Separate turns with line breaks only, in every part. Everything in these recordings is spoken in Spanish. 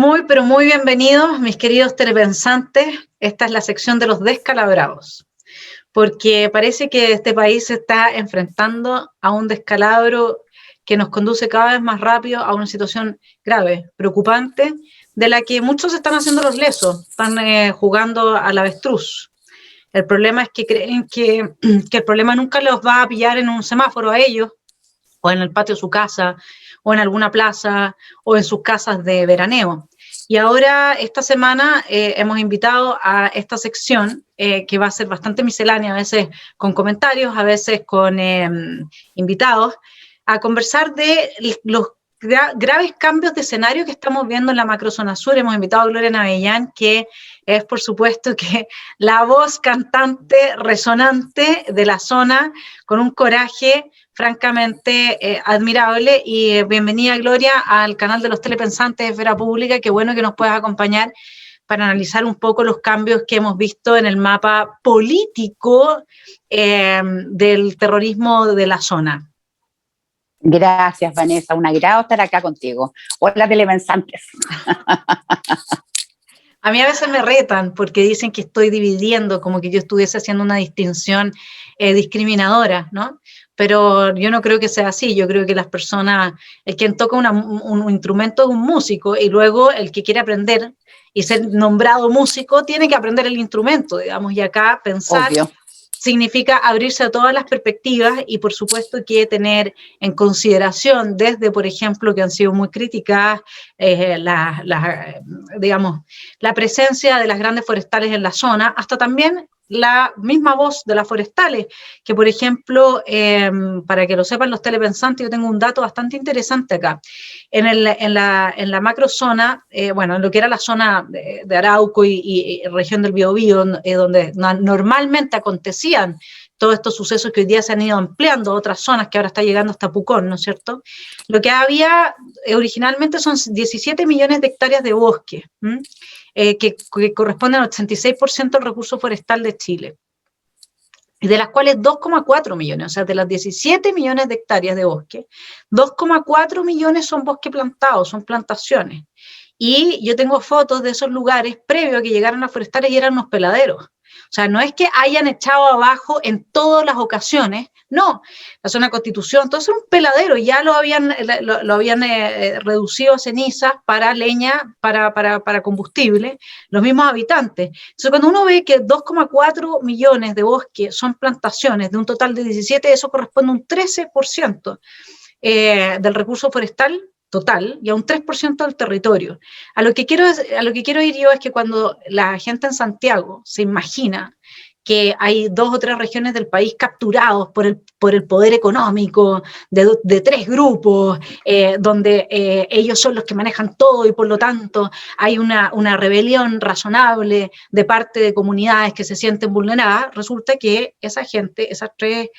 Muy, pero muy bienvenidos, mis queridos telepensantes. Esta es la sección de los descalabrados, porque parece que este país se está enfrentando a un descalabro que nos conduce cada vez más rápido a una situación grave, preocupante, de la que muchos están haciendo los lesos, están jugando al avestruz. El problema es que creen que el problema nunca los va a pillar en un semáforo a ellos, o en el patio de su casa, o en alguna plaza, o en sus casas de veraneo. Y ahora, esta semana, hemos invitado a esta sección, que va a ser bastante miscelánea, a veces con comentarios, a veces con invitados, a conversar de los graves cambios de escenario que estamos viendo en la macrozona sur. Hemos invitado a Gloria Navellán, que es, por supuesto, que la voz cantante, resonante de la zona, con un coraje francamente admirable. Y bienvenida, Gloria, al canal de los telepensantes de Esfera Pública. Qué bueno que nos puedas acompañar para analizar un poco los cambios que hemos visto en el mapa político del terrorismo de la zona.
Gracias, Vanessa, un agrado estar acá contigo. Hola, telepensantes.
A mí a veces me retan porque dicen que estoy dividiendo, como que yo estuviese haciendo una distinción discriminadora, ¿no? Pero yo no creo que sea así. Yo creo que las personas, el quien toca un instrumento es un músico, y luego el que quiere aprender y ser nombrado músico tiene que aprender el instrumento, digamos, y acá pensar
Obvio.
significa abrirse a todas las perspectivas, y por supuesto que tener en consideración desde, por ejemplo, que han sido muy criticadas, digamos, la presencia de las grandes forestales en la zona, hasta también la misma voz de las forestales, que por ejemplo, para que lo sepan los telepensantes, yo tengo un dato bastante interesante acá. En la macrozona, bueno, en lo que era la zona de Arauco y región del Biobío, donde normalmente acontecían todos estos sucesos que hoy día se han ido ampliando a otras zonas, que ahora está llegando hasta Pucón, ¿no es cierto? Lo que había originalmente son 17 millones de hectáreas de bosque, que corresponden al 86% del recurso forestal de Chile, y de las cuales 2,4 millones, o sea, de las 17 millones de hectáreas de bosque, 2,4 millones son bosque plantado, son plantaciones. Y yo tengo fotos de esos lugares previo a que llegaran las forestales y eran unos peladeros. O sea, no es que hayan echado abajo en todas las ocasiones, no. La zona Constitución, todo eso era un peladero, ya lo habían reducido a cenizas para leña, para combustible, los mismos habitantes. Entonces, cuando uno ve que 2,4 millones de bosques son plantaciones de un total de 17, eso corresponde a un 13% del recurso forestal total y a un 3% del territorio. A lo que quiero ir yo es que cuando la gente en Santiago se imagina que hay 2 o 3 regiones del país capturados por el poder económico de 3 grupos, donde ellos son los que manejan todo y por lo tanto hay una rebelión razonable de parte de comunidades que se sienten vulneradas, resulta que esa gente, esas 3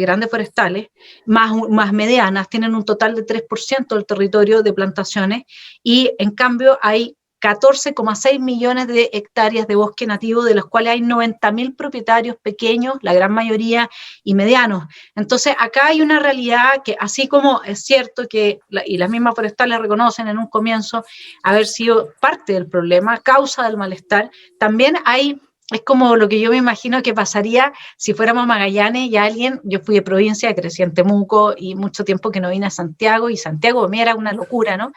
grandes forestales, más medianas, tienen un total de 3% del territorio de plantaciones, y en cambio hay 14,6 millones de hectáreas de bosque nativo, de los cuales hay 90.000 propietarios pequeños, la gran mayoría, y medianos. Entonces, acá hay una realidad que, así como es cierto que, y las mismas forestales reconocen en un comienzo haber sido parte del problema, causa del malestar, también es como lo que yo me imagino que pasaría si fuéramos Magallanes y yo fui de provincia, crecí en Temuco y mucho tiempo que no vine a Santiago, y Santiago para mí era una locura, ¿no?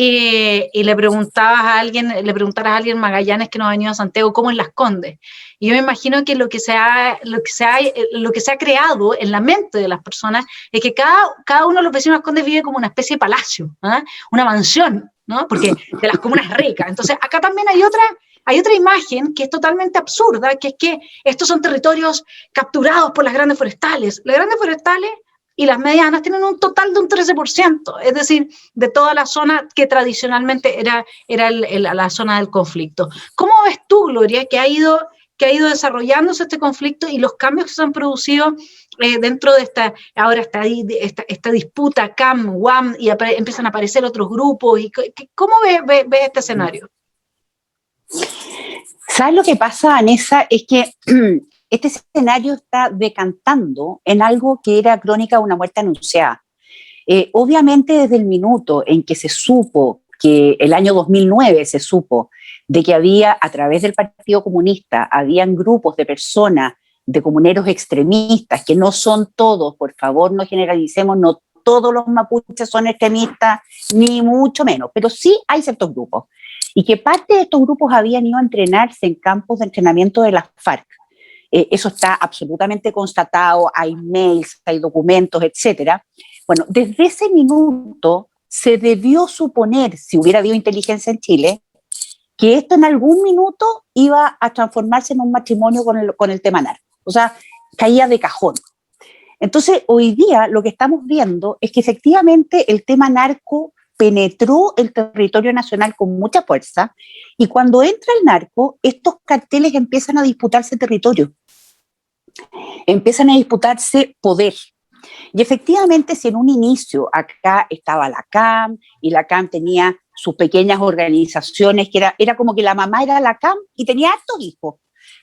Y le preguntaras a alguien Magallanes que no ha venido a Santiago, ¿cómo es Las Condes? Y yo me imagino que lo que se ha creado en la mente de las personas es que cada uno de los vecinos de Las Condes vive como una especie de palacio, ¿eh? Una mansión, ¿no? Porque de las comunas ricas. Entonces, acá también hay otra imagen que es totalmente absurda, que es que estos son territorios capturados por las grandes forestales. Las grandes forestales y las medianas tienen un total de un 13%, es decir, de toda la zona que tradicionalmente era la zona del conflicto. ¿Cómo ves tú, Gloria, que ha ido desarrollándose este conflicto y los cambios que se han producido dentro de esta disputa CAM, UAM, y empiezan a aparecer otros grupos? ¿Cómo ves este escenario?
¿Sabes lo que pasa, Vanessa? Es que este escenario está decantando en algo que era crónica de una muerte anunciada. Obviamente, desde el minuto en que se supo que el año 2009 se supo de que había, a través del Partido Comunista, habían grupos de personas, de comuneros extremistas, que no son todos, por favor no generalicemos, no todos los mapuches son extremistas, ni mucho menos, pero sí hay ciertos grupos, y que parte de estos grupos habían ido a entrenarse en campos de entrenamiento de las FARC. Eso está absolutamente constatado, hay mails, hay documentos, etcétera. Bueno, desde ese minuto se debió suponer, si hubiera habido inteligencia en Chile, que esto en algún minuto iba a transformarse en un matrimonio con el tema narco. O sea, caía de cajón. Entonces, hoy día lo que estamos viendo es que efectivamente el tema narco penetró el territorio nacional con mucha fuerza, y cuando entra el narco, estos carteles empiezan a disputarse territorio, empiezan a disputarse poder. Y efectivamente, si en un inicio acá estaba la CAM, y la CAM tenía sus pequeñas organizaciones, que era como que la mamá era la CAM y tenía hartos hijos,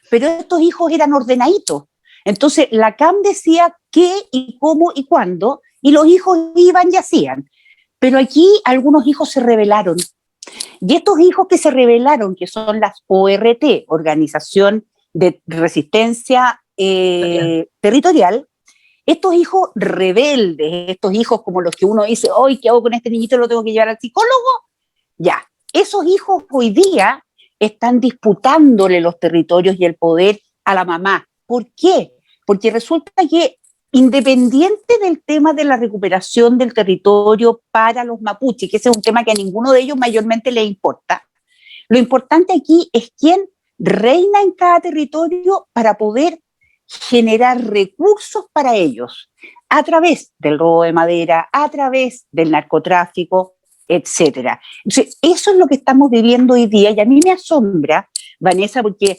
pero estos hijos eran ordenaditos. Entonces la CAM decía qué y cómo y cuándo, y los hijos iban y hacían. Pero aquí algunos hijos se rebelaron. Y estos hijos que se rebelaron, que son las ORT, Organización de Resistencia Territorial, estos hijos rebeldes, estos hijos como los que uno dice, hoy, ¿qué hago con este niñito? ¿Lo tengo que llevar al psicólogo? Ya, esos hijos hoy día están disputándole los territorios y el poder a la mamá. ¿Por qué? Porque resulta que, independiente del tema de la recuperación del territorio para los mapuches, que ese es un tema que a ninguno de ellos mayormente les importa, lo importante aquí es quién reina en cada territorio para poder generar recursos para ellos, a través del robo de madera, a través del narcotráfico, etcétera. Entonces, eso es lo que estamos viviendo hoy día, y a mí me asombra, Vanessa, porque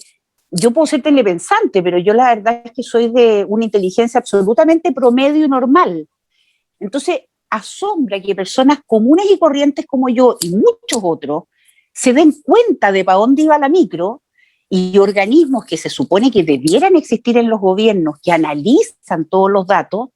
yo puedo ser telepensante, pero yo la verdad es que soy de una inteligencia absolutamente promedio y normal. Entonces, asombra que personas comunes y corrientes como yo y muchos otros se den cuenta de para dónde iba la micro, y organismos que se supone que debieran existir en los gobiernos, que analizan todos los datos,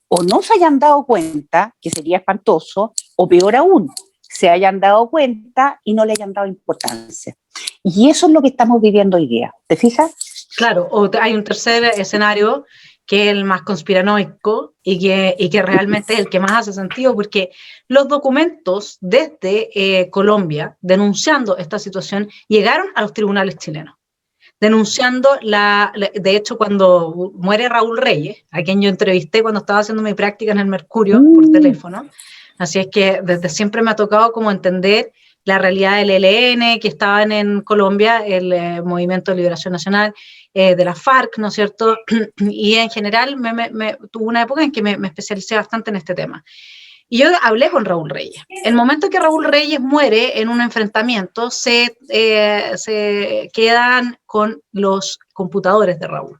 o no se hayan dado cuenta, que sería espantoso, o peor aún, se hayan dado cuenta y no le hayan dado importancia. Y eso es lo que estamos viviendo hoy día. ¿Te fijas?
Claro, o hay un tercer escenario que es el más conspiranoico y que realmente es el que más hace sentido, porque los documentos desde Colombia denunciando esta situación llegaron a los tribunales chilenos, denunciando de hecho, cuando muere Raúl Reyes, a quien yo entrevisté cuando estaba haciendo mi práctica en el Mercurio por teléfono, así es que desde siempre me ha tocado como entender la realidad del ELN, que estaban en Colombia, el Movimiento de Liberación Nacional, de la FARC, ¿no es cierto? Y en general tuve una época en que me especialicé bastante en este tema. Y yo hablé con Raúl Reyes. El momento que Raúl Reyes muere en un enfrentamiento, se quedan con los computadores de Raúl.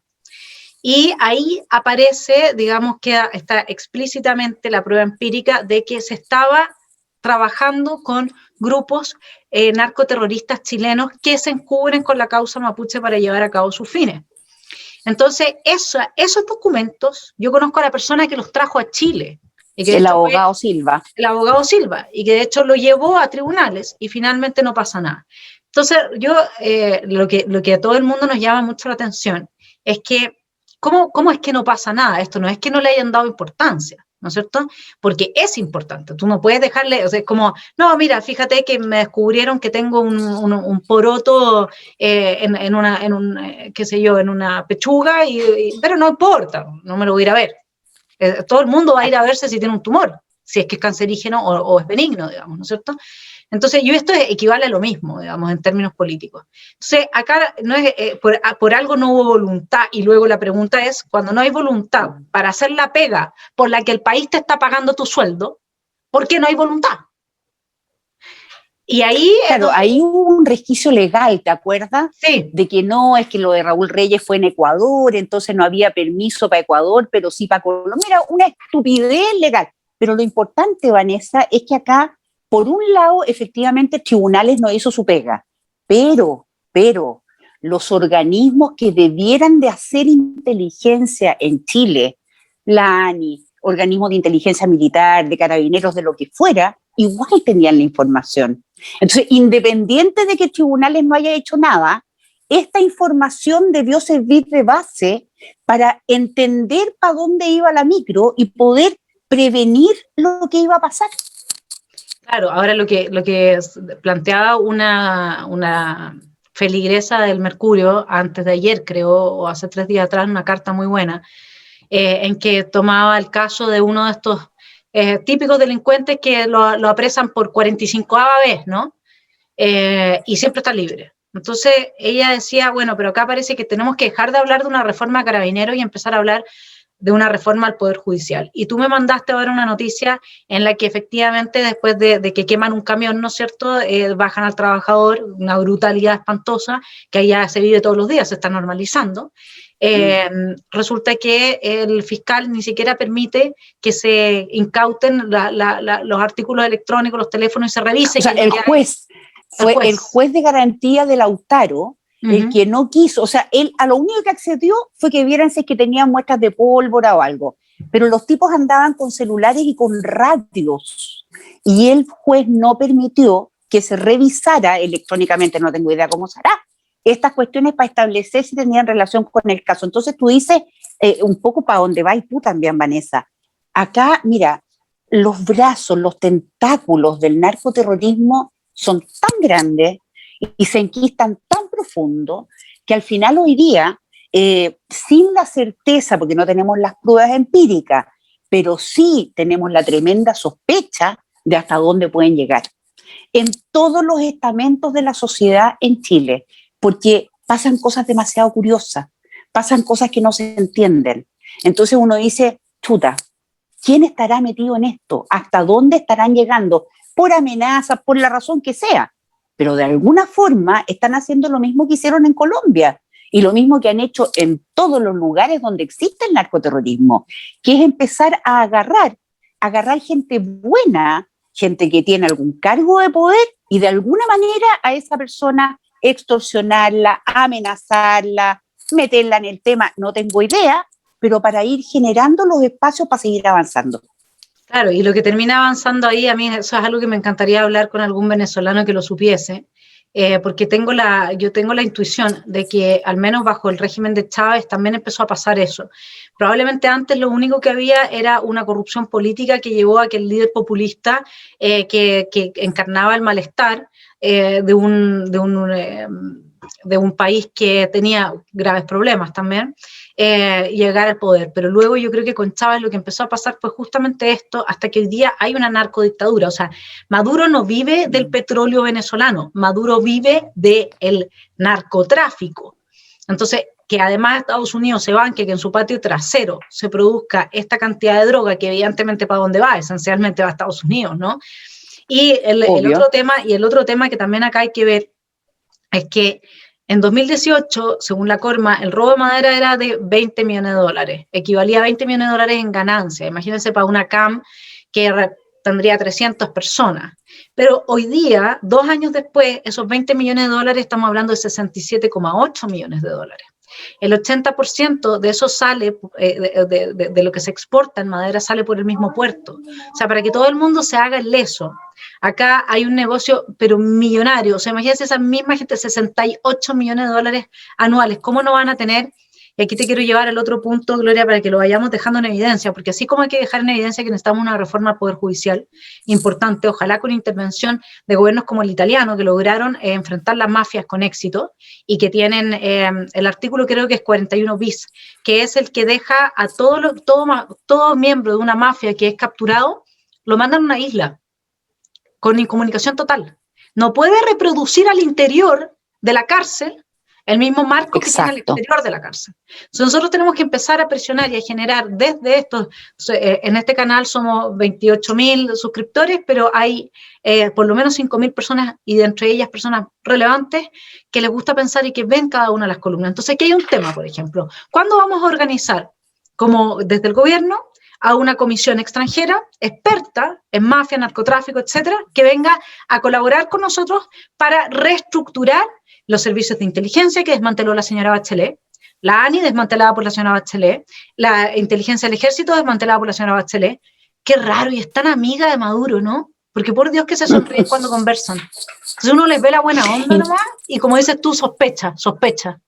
Y ahí aparece, digamos que está explícitamente la prueba empírica de que se estaba trabajando con grupos narcoterroristas chilenos que se encubren con la causa mapuche para llevar a cabo sus fines. Entonces, esos documentos, yo conozco a la persona que los trajo a Chile. Y que
el abogado Silva.
El abogado Silva, y que de hecho lo llevó a tribunales y finalmente no pasa nada. Entonces, lo que a todo el mundo nos llama mucho la atención es que, ¿cómo es que no pasa nada? Esto no es que no le hayan dado importancia, ¿no es cierto? Porque es importante, tú no puedes dejarle, o sea, es como, no, mira, fíjate que me descubrieron que tengo un poroto en una pechuga, pero no importa, no me lo voy a ir a ver. Todo el mundo va a ir a verse si tiene un tumor, si es que es cancerígeno o es benigno, digamos, ¿no es cierto? Entonces, esto equivale a lo mismo, digamos, en términos políticos. Entonces, acá no es, por algo no hubo voluntad, y luego la pregunta es, cuando no hay voluntad para hacer la pega por la que el país te está pagando tu sueldo, ¿por qué no hay voluntad? Y ahí...
Claro, ahí hubo un resquicio legal, ¿te acuerdas?
Sí.
De que no, es que lo de Raúl Reyes fue en Ecuador, entonces no había permiso para Ecuador, pero sí para Colombia. Mira, una estupidez legal. Pero lo importante, Vanessa, es que acá, por un lado, efectivamente, tribunales no hizo su pega, pero los organismos que debieran de hacer inteligencia en Chile, la ANI, organismos de inteligencia militar, de carabineros, de lo que fuera, igual tenían la información. Entonces, independiente de que tribunales no haya hecho nada, esta información debió servir de base para entender para dónde iba la micro y poder prevenir lo que iba a pasar.
Claro, ahora lo que planteaba una feligresa del Mercurio antes de ayer, creo, o hace 3 días atrás, una carta muy buena, en que tomaba el caso de uno de estos típicos delincuentes que lo apresan por 45ª vez, ¿no? Y siempre está libre. Entonces ella decía, bueno, pero acá parece que tenemos que dejar de hablar de una reforma a Carabineros y empezar a hablar de una reforma al Poder Judicial. Y tú me mandaste ahora una noticia en la que efectivamente después de que queman un camión, ¿no es cierto?, bajan al trabajador, una brutalidad espantosa que allá se vive todos los días, se está normalizando. Resulta que el fiscal ni siquiera permite que se incauten los artículos electrónicos, los teléfonos y se revise.
O sea, el juez de garantía de Lautaro, el que no quiso, o sea, él a lo único que accedió fue que vieran si es que tenían muestras de pólvora o algo, pero los tipos andaban con celulares y con radios, y el juez no permitió que se revisara electrónicamente, no tengo idea cómo será, estas cuestiones para establecer si tenían relación con el caso. Entonces tú dices, un poco para dónde vas tú también, Vanessa, acá, mira, los brazos, los tentáculos del narcoterrorismo son tan grandes y se enquistan tan profundo que al final hoy día, sin la certeza, porque no tenemos las pruebas empíricas, pero sí tenemos la tremenda sospecha de hasta dónde pueden llegar. En todos los estamentos de la sociedad en Chile, porque pasan cosas demasiado curiosas, pasan cosas que no se entienden. Entonces uno dice, chuta, ¿quién estará metido en esto? ¿Hasta dónde estarán llegando? Por amenazas, por la razón que sea, pero de alguna forma están haciendo lo mismo que hicieron en Colombia y lo mismo que han hecho en todos los lugares donde existe el narcoterrorismo, que es empezar a agarrar gente buena, gente que tiene algún cargo de poder y de alguna manera a esa persona extorsionarla, amenazarla, meterla en el tema, no tengo idea, pero para ir generando los espacios para seguir avanzando.
Claro, y lo que termina avanzando ahí, a mí eso es algo que me encantaría hablar con algún venezolano que lo supiese, porque yo tengo la intuición de que al menos bajo el régimen de Chávez también empezó a pasar eso. Probablemente antes lo único que había era una corrupción política que llevó a que el líder populista que encarnaba el malestar de un país que tenía graves problemas también, llegar al poder. Pero luego yo creo que con Chávez lo que empezó a pasar fue justamente esto, hasta que hoy día hay una narcodictadura. O sea, Maduro no vive del petróleo venezolano, Maduro vive del narcotráfico. Entonces, que además Estados Unidos se banque que en su patio trasero se produzca esta cantidad de droga que evidentemente para dónde va, esencialmente va a Estados Unidos, ¿no? Y el otro tema que también acá hay que ver es que en 2018, según la Corma, el robo de madera era de 20 millones de dólares, equivalía a 20 millones de dólares en ganancia. Imagínense para una CAM que tendría 300 personas. Pero hoy día, 2 años después, esos 20 millones de dólares, estamos hablando de 67,8 millones de dólares. El 80% de eso sale, de lo que se exporta en madera, sale por el mismo puerto. O sea, para que todo el mundo se haga el leso. Acá hay un negocio, pero millonario. O sea, imagínense esa misma gente, 68 millones de dólares anuales. ¿Cómo no van a tener? Y aquí te quiero llevar al otro punto, Gloria, para que lo vayamos dejando en evidencia, porque así como hay que dejar en evidencia que necesitamos una reforma al Poder Judicial importante, ojalá con intervención de gobiernos como el italiano, que lograron enfrentar las mafias con éxito y que tienen el artículo, creo que es 41 bis, que es el que deja a todo miembro de una mafia que es capturado, lo mandan a una isla con incomunicación total. No puede reproducir al interior de la cárcel el mismo marco que tiene al exterior de la cárcel. Entonces nosotros tenemos que empezar a presionar y a generar desde esto. En este canal somos 28.000 suscriptores, pero hay por lo menos 5.000 personas, y de entre ellas personas relevantes que les gusta pensar y que ven cada una de las columnas. Entonces aquí hay un tema, por ejemplo. ¿Cuándo vamos a organizar, como desde el gobierno, a una comisión extranjera, experta en mafia, narcotráfico, etcétera, que venga a colaborar con nosotros para reestructurar los servicios de inteligencia que desmanteló la señora Bachelet, la ANI desmantelada por la señora Bachelet, la inteligencia del ejército desmantelada por la señora Bachelet? Qué raro, y es tan amiga de Maduro, ¿no? porque por Dios que se sonríen cuando conversan. Entonces uno les ve la buena onda nomás y como dices tú, sospecha.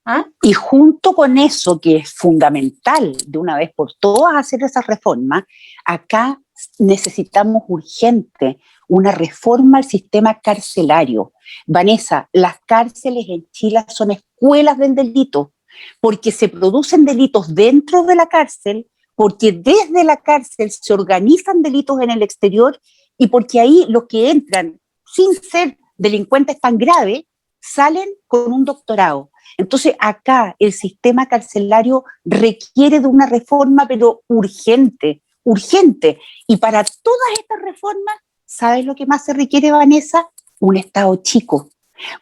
¿Ah?
Y junto con eso, que es fundamental de una vez por todas hacer esa reforma, acá necesitamos urgente una reforma al sistema carcelario. Vanessa, las cárceles en Chile son escuelas del delito, porque se producen delitos dentro de la cárcel, porque desde la cárcel se organizan delitos en el exterior y porque ahí los que entran sin ser delincuentes tan graves salen con un doctorado. Entonces acá el sistema carcelario requiere de una reforma, pero urgente. Y para todas estas reformas, ¿sabes lo que más se requiere, Vanessa? Un Estado chico.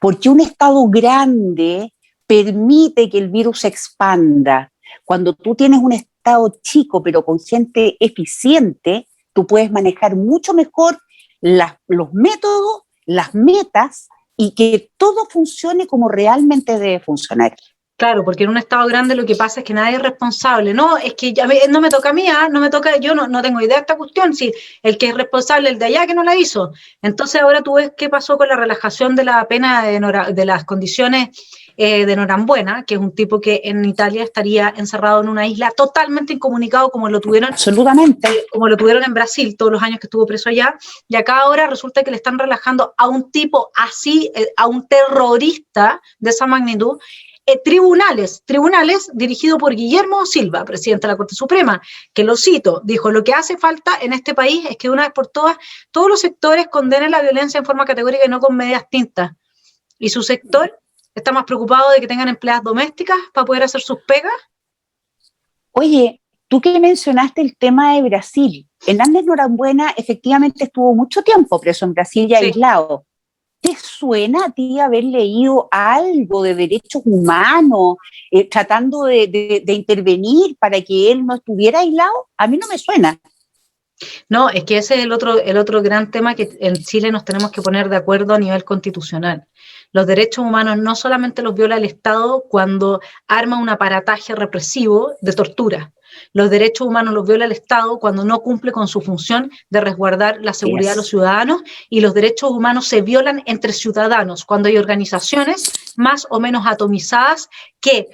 Porque un Estado grande permite que el virus se expanda. Cuando tú tienes un Estado chico, pero con gente eficiente, tú puedes manejar mucho mejor los métodos, las metas, y que todo funcione como realmente debe funcionar.
Claro, porque en un Estado grande lo que pasa es que nadie es responsable. No, es que ya no me toca a mí, no me toca, yo no tengo idea de esta cuestión, si el que es responsable es el de allá que no la hizo. Entonces ahora tú ves qué pasó con la relajación de la pena de las condiciones de Norambuena, que es un tipo que en Italia estaría encerrado en una isla totalmente incomunicado como lo tuvieron,
absolutamente,
como lo tuvieron en Brasil todos los años que estuvo preso allá, y acá ahora resulta que le están relajando a un tipo así, a un terrorista de esa magnitud. Tribunales dirigido por Guillermo Silva, presidente de la Corte Suprema, que lo cito, dijo: lo que hace falta en este país es que de una vez por todas todos los sectores condenen la violencia en forma categórica y no con medias tintas. Y su sector está más preocupado de que tengan empleadas domésticas para poder hacer sus pegas.
Oye, tú que mencionaste el tema de Brasil, Hernández Norambuena efectivamente estuvo mucho tiempo preso en Brasil y aislado. ¿Te suena a ti haber leído algo de derechos humanos, tratando de intervenir para que él no estuviera aislado? A mí no me suena.
No, es que ese es el otro gran tema que en Chile nos tenemos que poner de acuerdo a nivel constitucional. Los derechos humanos no solamente los viola el Estado cuando arma un aparataje represivo de tortura. Los derechos humanos los viola el Estado cuando no cumple con su función de resguardar la seguridad de los ciudadanos, y los derechos humanos se violan entre ciudadanos cuando hay organizaciones más o menos atomizadas que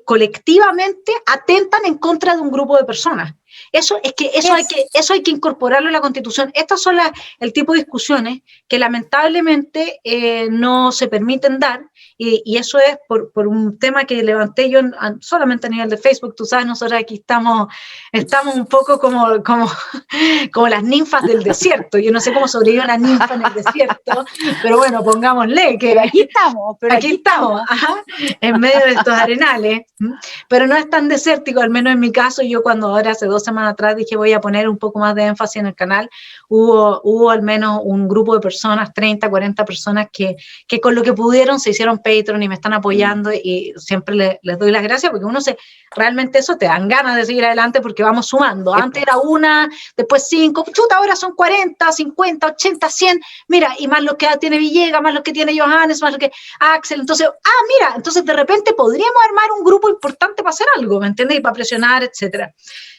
colectivamente atentan en contra de un grupo de personas. Eso hay que incorporarlo en la Constitución. Estas son el tipo de discusiones que lamentablemente no se permiten dar, y eso es por un tema que levanté yo solamente a nivel de Facebook. Tú sabes, nosotros aquí estamos un poco como las ninfas del desierto. Yo no sé cómo sobrevive una ninfa en el desierto, pero bueno, pongámosle que
pero aquí estamos,
ajá, en medio de estos arenales. Pero no es tan desértico, al menos en mi caso. Yo cuando ahora hace 2 semanas atrás dije voy a poner un poco más de énfasis en el canal, hubo al menos un grupo de personas, 30, 40 personas que con lo que pudieron se hicieron Patreon y me están apoyando, y siempre les doy las gracias, porque realmente eso te dan ganas de seguir adelante porque vamos sumando. Antes era 1, después 5, chuta, ahora son 40, 50, 80, 100, mira, y más lo que tiene Villegas, más lo que tiene Johannes, más lo que Axel. Entonces, mira, entonces de repente podríamos armar un grupo importante para hacer algo, ¿me entiendes? Y para presionar, etcétera.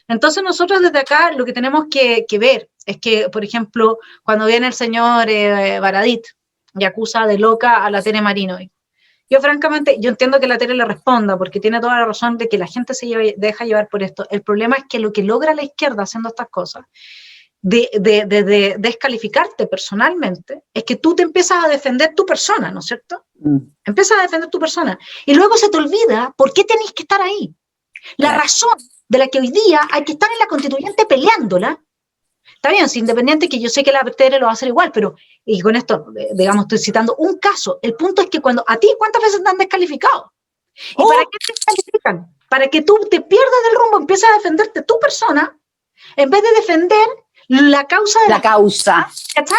Entonces nosotros desde acá lo que tenemos que ver es que, por ejemplo, cuando viene el señor Baradit y acusa de loca a la Tere Marinoy, yo francamente, yo entiendo que la Tere le responda porque tiene toda la razón de que la gente deja llevar por esto. El problema es que lo que logra la izquierda haciendo estas cosas, de descalificarte personalmente, es que tú te empiezas a defender tu persona, ¿no es cierto? Empiezas a defender tu persona y luego se te olvida por qué tenés que estar ahí. La razón de la que hoy día hay que estar en la constituyente peleándola, está bien, es independiente, que yo sé que la Tere lo va a hacer igual, pero, y con esto, digamos, estoy citando un caso. El punto es que cuando a ti, ¿cuántas veces te han descalificado? ¿Y para qué te descalifican? Para que tú te pierdas del rumbo, empiezas a defenderte tu persona, en vez de defender la causa de
la causa.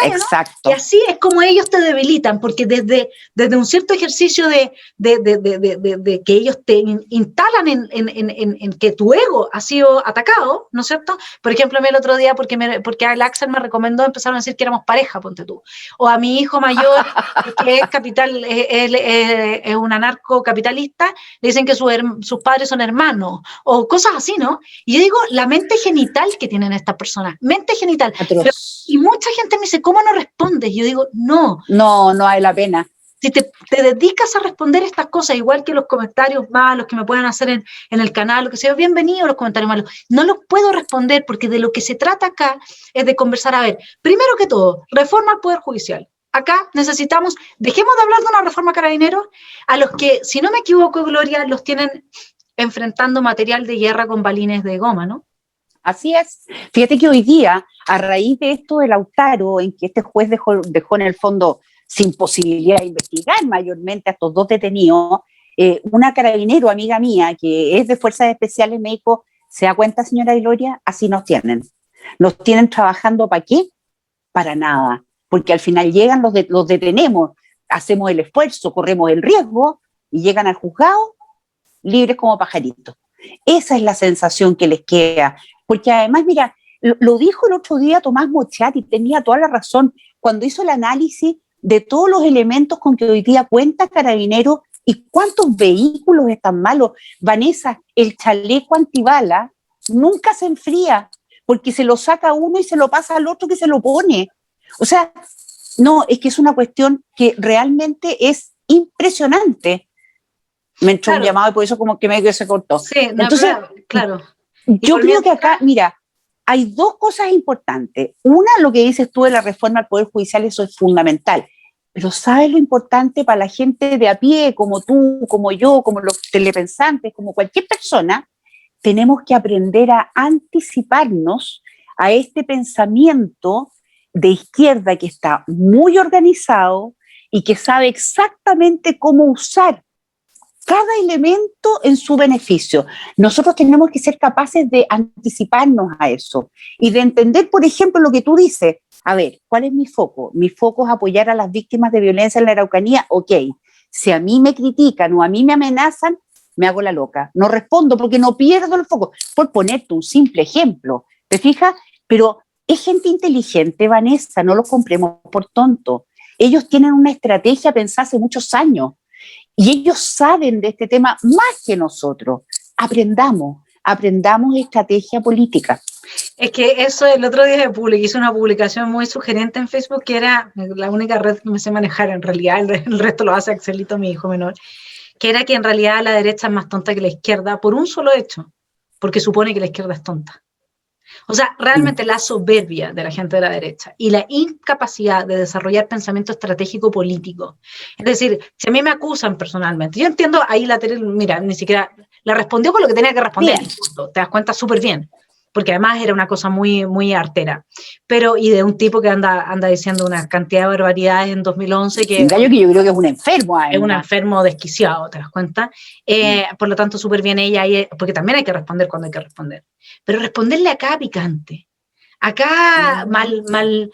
Exacto. ¿No? Y así es como ellos te debilitan, porque desde un cierto ejercicio de que ellos te instalan en que tu ego ha sido atacado, ¿no es cierto? Por ejemplo, a mí el otro día, porque el Axel me recomendó, empezaron a decir que éramos pareja, ponte tú. O a mi hijo mayor, que es un anarcocapitalista, le dicen que sus padres son hermanos, o cosas así, ¿no? Y yo digo, la mente genital que tienen estas personas, mente genital.
Atroz.
Y mucha gente me dice, ¿cómo no respondes? Y yo digo, no.
No vale la pena.
Si te dedicas a responder estas cosas, igual que los comentarios malos que me puedan hacer en el canal, lo que sea, bienvenidos los comentarios malos. No los puedo responder porque de lo que se trata acá es de conversar. A ver, primero que todo, reforma al Poder Judicial. Acá necesitamos, dejemos de hablar de una reforma Carabineros, a los que, si no me equivoco, Gloria, los tienen enfrentando material de guerra con balines de goma, ¿no?
Así es. Fíjate que hoy día, a raíz de esto de Lautaro, en que este juez dejó en el fondo sin posibilidad de investigar mayormente a estos dos detenidos, una carabinero, amiga mía, que es de Fuerzas Especiales, me dijo, ¿se da cuenta, señora Gloria? Así nos tienen. Nos tienen trabajando ¿para qué? Para nada. Porque al final llegan, los detenemos, hacemos el esfuerzo, corremos el riesgo y llegan al juzgado libres como pajaritos. Esa es la sensación que les queda. Porque además, mira, lo dijo el otro día Tomás Mochati, tenía toda la razón, cuando hizo el análisis de todos los elementos con que hoy día cuenta Carabineros y cuántos vehículos están malos. Vanessa, el chaleco antibala nunca se enfría porque se lo saca uno y se lo pasa al otro que se lo pone. O sea, no, es que es una cuestión que realmente es impresionante. Me entró un llamado y por eso como que medio se cortó.
Sí, no, entonces, claro.
Yo creo que acá, mira, hay dos cosas importantes. Una, lo que dices tú de la reforma al Poder Judicial, eso es fundamental. Pero ¿sabes lo importante para la gente de a pie, como tú, como yo, como los telepensantes, como cualquier persona? Tenemos que aprender a anticiparnos a este pensamiento de izquierda que está muy organizado y que sabe exactamente cómo usar cada elemento en su beneficio. Nosotros tenemos que ser capaces de anticiparnos a eso y de entender, por ejemplo, lo que tú dices. A ver, ¿cuál es mi foco? Mi foco es apoyar a las víctimas de violencia en la Araucanía. Ok, si a mí me critican o a mí me amenazan, me hago la loca. No respondo porque no pierdo el foco. Por ponerte un simple ejemplo, ¿te fijas? Pero es gente inteligente, Vanessa, no los compremos por tonto. Ellos tienen una estrategia pensada hace muchos años. Y ellos saben de este tema más que nosotros. Aprendamos estrategia política.
Es que eso el otro día hice una publicación muy sugerente en Facebook, que era la única red que me sé manejar en realidad, el resto lo hace Axelito, mi hijo menor, que era que en realidad la derecha es más tonta que la izquierda por un solo hecho, porque supone que la izquierda es tonta. O sea, realmente la soberbia de la gente de la derecha y la incapacidad de desarrollar pensamiento estratégico político. Es decir, si a mí me acusan personalmente, yo entiendo ahí la Tere, mira, ni siquiera la respondió con lo que tenía que responder, te das cuenta súper bien, porque además era una cosa muy, muy artera. Pero, y de un tipo que anda diciendo una cantidad de barbaridades en 2011 que...
Un gallo que yo creo que es un enfermo.
Es un enfermo desquiciado, ¿te das cuenta? Por lo tanto, súper bien ella, porque también hay que responder cuando hay que responder. Pero responderle acá picante, acá mal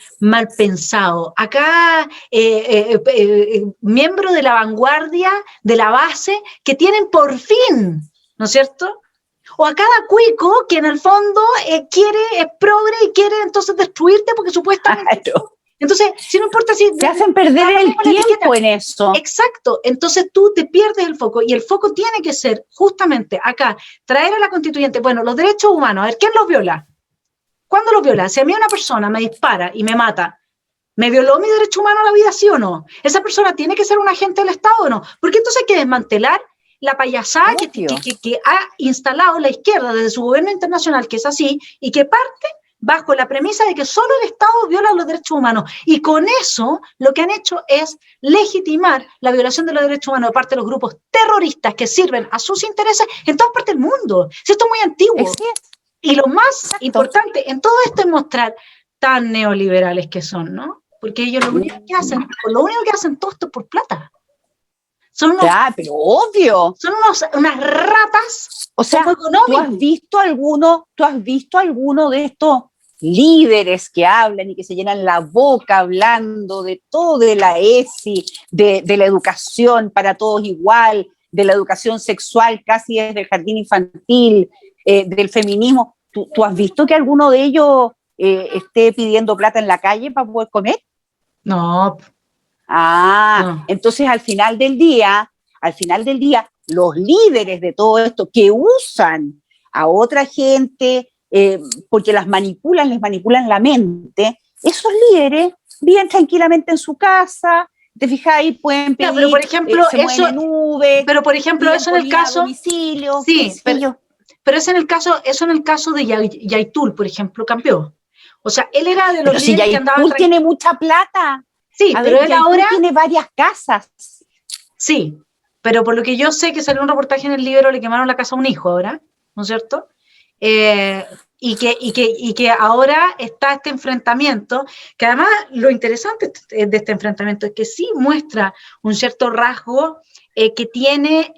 pensado, acá miembro de la vanguardia, de la base, que tienen por fin, ¿no es cierto? O a cada cuico que en el fondo es progre y quiere entonces destruirte porque supuestamente... Claro. Entonces, si no importa si...
Te hacen perder el tiempo en eso.
Exacto. Entonces tú te pierdes el foco y el foco tiene que ser justamente acá, traer a la constituyente, bueno, los derechos humanos, a ver, ¿quién los viola? ¿Cuándo los viola? Si a mí una persona me dispara y me mata, ¿me violó mi derecho humano a la vida, sí o no? ¿Esa persona tiene que ser un agente del Estado o no? Porque entonces hay que desmantelar la payasada que ha instalado la izquierda desde su gobierno internacional, que es así, y que parte bajo la premisa de que solo el Estado viola los derechos humanos. Y con eso lo que han hecho es legitimar la violación de los derechos humanos de parte de los grupos terroristas que sirven a sus intereses en todas partes del mundo. Esto es muy antiguo. Y lo más importante en todo esto es mostrar tan neoliberales que son, ¿no? Porque ellos lo único que hacen todo esto es por plata. Son unos,
pero obvio.
Son unas ratas.
O sea, ¿tú has visto alguno de estos líderes que hablan y que se llenan la boca hablando de todo, de la ESI, de la educación para todos igual, de la educación sexual casi desde el jardín infantil, del feminismo? ¿Tú has visto que alguno de ellos esté pidiendo plata en la calle para poder comer?
No.
No. Entonces al final del día, los líderes de todo esto que usan a otra gente porque les manipulan la mente, esos líderes viven tranquilamente en su casa, te fijas ahí, pueden pedir,
pero por ejemplo,
se mueven en Uber,
pero por ejemplo, eso en el caso,
domicilio,
sí, pero eso en el caso de Yaitul, por ejemplo, cambió. O sea, él era de los
pero si
líderes que andaban...
Yaitul tiene mucha plata.
Sí,
a
pero
ver,
él
Yaitul
ahora...
tiene varias casas.
Sí, pero por lo que yo sé que salió un reportaje en el libro, le quemaron la casa a un hijo ahora, ¿no es cierto? Y que ahora está este enfrentamiento, que además lo interesante de este enfrentamiento es que sí muestra un cierto rasgo que tienen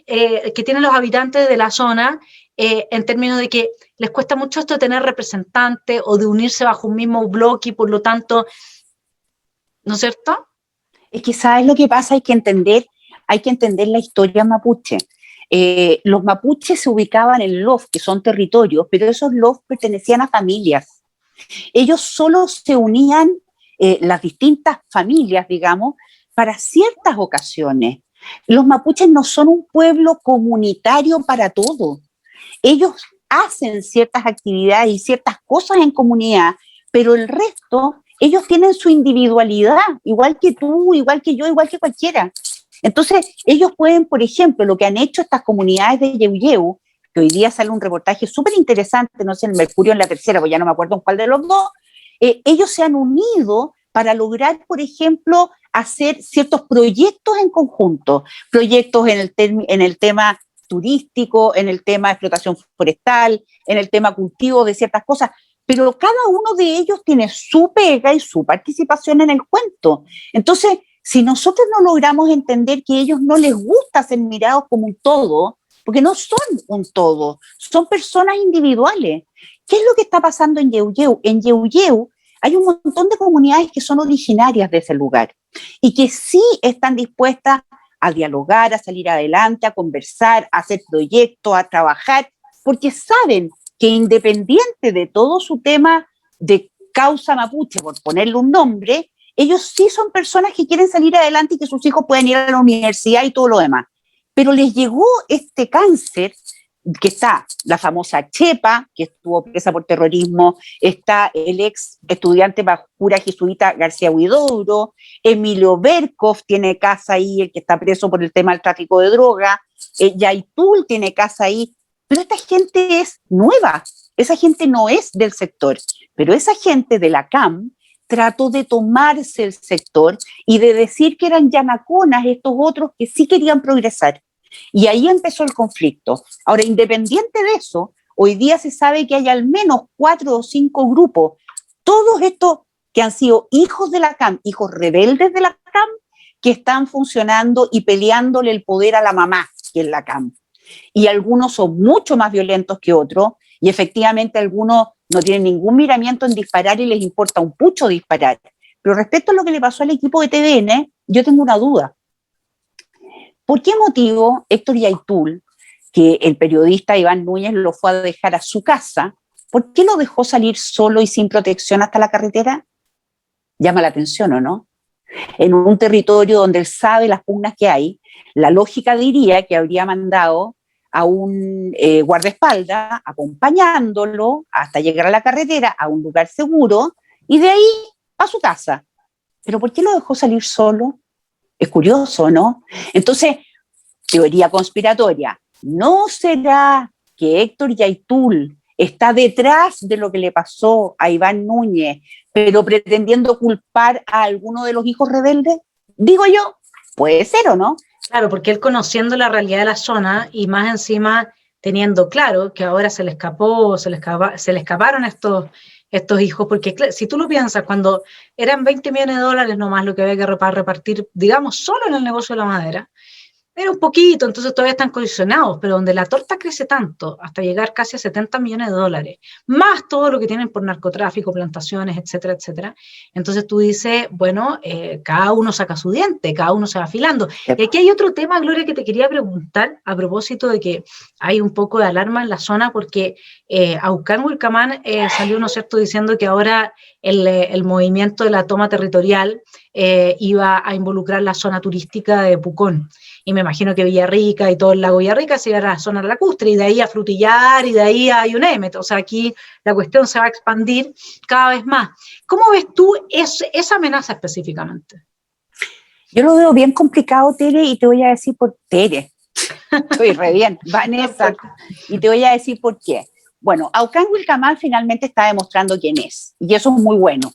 los habitantes de la zona en términos de que les cuesta mucho esto de tener representantes o de unirse bajo un mismo bloque y por lo tanto, ¿no es cierto?
Es que ¿sabes lo que pasa? Hay que entender la historia mapuche. Los mapuches se ubicaban en LOF, que son territorios, pero esos LOF pertenecían a familias. Ellos solo se unían, las distintas familias, digamos, para ciertas ocasiones. Los mapuches no son un pueblo comunitario para todo. Ellos hacen ciertas actividades y ciertas cosas en comunidad, pero el resto, ellos tienen su individualidad, igual que tú, igual que yo, igual que cualquiera. Entonces, ellos pueden, por ejemplo, lo que han hecho estas comunidades de Yeuyeu, que hoy día sale un reportaje súper interesante, no sé, en Mercurio en la Tercera, pues ya no me acuerdo en cuál de los dos, ellos se han unido para lograr, por ejemplo, hacer ciertos proyectos en conjunto, proyectos en el tema turístico, en el tema de explotación forestal, en el tema cultivo de ciertas cosas, pero cada uno de ellos tiene su pega y su participación en el cuento. Entonces, si nosotros no logramos entender que a ellos no les gusta ser mirados como un todo, porque no son un todo, son personas individuales. ¿Qué es lo que está pasando en Yeuyeu? En Yeuyeu hay un montón de comunidades que son originarias de ese lugar y que sí están dispuestas a dialogar, a salir adelante, a conversar, a hacer proyectos, a trabajar, porque saben que independiente de todo su tema de causa mapuche, por ponerle un nombre, ellos sí son personas que quieren salir adelante y que sus hijos puedan ir a la universidad y todo lo demás. Pero les llegó este cáncer, que está la famosa Chepa, que estuvo presa por terrorismo, está el ex estudiante cura jesuita García Huidobro, Emilio Berkov tiene casa ahí, el que está preso por el tema del tráfico de droga, Yaitul tiene casa ahí, pero esta gente es nueva, esa gente no es del sector, pero esa gente de la CAM trató de tomarse el sector y de decir que eran yanaconas estos otros que sí querían progresar. Y ahí empezó el conflicto. Ahora, independiente de eso, hoy día se sabe que hay al menos 4 o 5 grupos, todos estos que han sido hijos de la CAM, hijos rebeldes de la CAM, que están funcionando y peleándole el poder a la mamá, que es la CAM. Y algunos son mucho más violentos que otros, y efectivamente algunos no tienen ningún miramiento en disparar y les importa un pucho disparar. Pero respecto a lo que le pasó al equipo de TVN, yo tengo una duda. ¿Por qué motivo Héctor Yaitul, que el periodista Iván Núñez lo fue a dejar a su casa, por qué lo dejó salir solo y sin protección hasta la carretera? Llama la atención, ¿o no? En un territorio donde él sabe las pugnas que hay, la lógica diría que habría mandado a un guardaespaldas acompañándolo hasta llegar a la carretera, a un lugar seguro, y de ahí a su casa. ¿Pero por qué lo dejó salir solo? Es curioso, ¿no? Entonces, teoría conspiratoria. ¿No será que Héctor Yaitul está detrás de lo que le pasó a Iván Núñez, pero pretendiendo culpar a alguno de los hijos rebeldes? Digo yo, puede ser o no.
Claro, porque él conociendo la realidad de la zona y más encima teniendo claro que ahora se le escaparon estos hijos, porque si tú lo piensas, cuando eran 20 millones de dólares nomás lo que había que repartir, digamos, solo en el negocio de la madera, era un poquito, entonces todavía están condicionados, pero donde la torta crece tanto, hasta llegar casi a 70 millones de dólares, más todo lo que tienen por narcotráfico, plantaciones, etcétera, etcétera. Entonces tú dices, bueno, cada uno saca su diente, cada uno se va afilando. Y aquí hay otro tema, Gloria, que te quería preguntar a propósito de que hay un poco de alarma en la zona, porque Aucán Wilcamán salió, ¿no es cierto?, diciendo que ahora el movimiento de la toma territorial iba a involucrar la zona turística de Pucón. Y me imagino que Villarrica y todo el lago Villarrica se iba a la zona lacustre, y de ahí a Frutillar, y de ahí a You name it. O sea, aquí la cuestión se va a expandir cada vez más. ¿Cómo ves tú esa amenaza específicamente?
Yo lo veo bien complicado, Tere, y te voy a decir por Tere. Estoy re bien, Vanessa. Y te voy a decir por qué. Bueno, Aucán Wilcamán finalmente está demostrando quién es, y eso es muy bueno,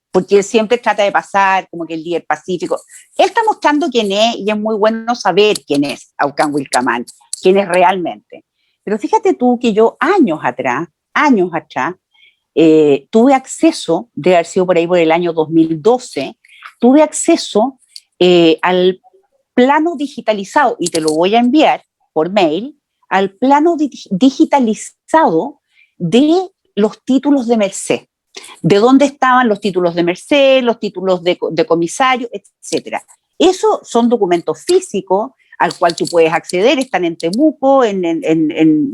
porque él siempre trata de pasar como que el líder pacífico. Él está mostrando quién es, y es muy bueno saber quién es Aucán Wilcamán, quién es realmente. Pero fíjate tú que yo años atrás, tuve acceso, de haber sido por ahí por el año 2012, tuve acceso al plano digitalizado, y te lo voy a enviar por mail, al plano digitalizado de los títulos de Merced, de dónde estaban los títulos de Merced, los títulos de comisario, etcétera. Esos son documentos físicos al cual tú puedes acceder, están en Temuco,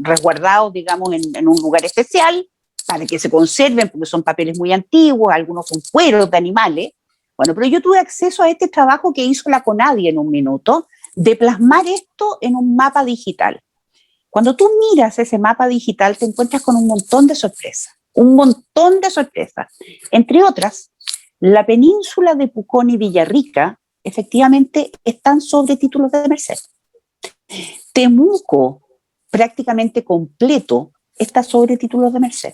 resguardados, digamos, en un lugar especial, para que se conserven, porque son papeles muy antiguos, algunos son cueros de animales. Bueno, pero yo tuve acceso a este trabajo que hizo la CONADI en un minuto, de plasmar esto en un mapa digital. Cuando tú miras ese mapa digital, te encuentras con un montón de sorpresas, un montón de sorpresas. Entre otras, la península de Pucón y Villarrica efectivamente están sobre títulos de Merced. Temuco, prácticamente completo, está sobre títulos de Merced.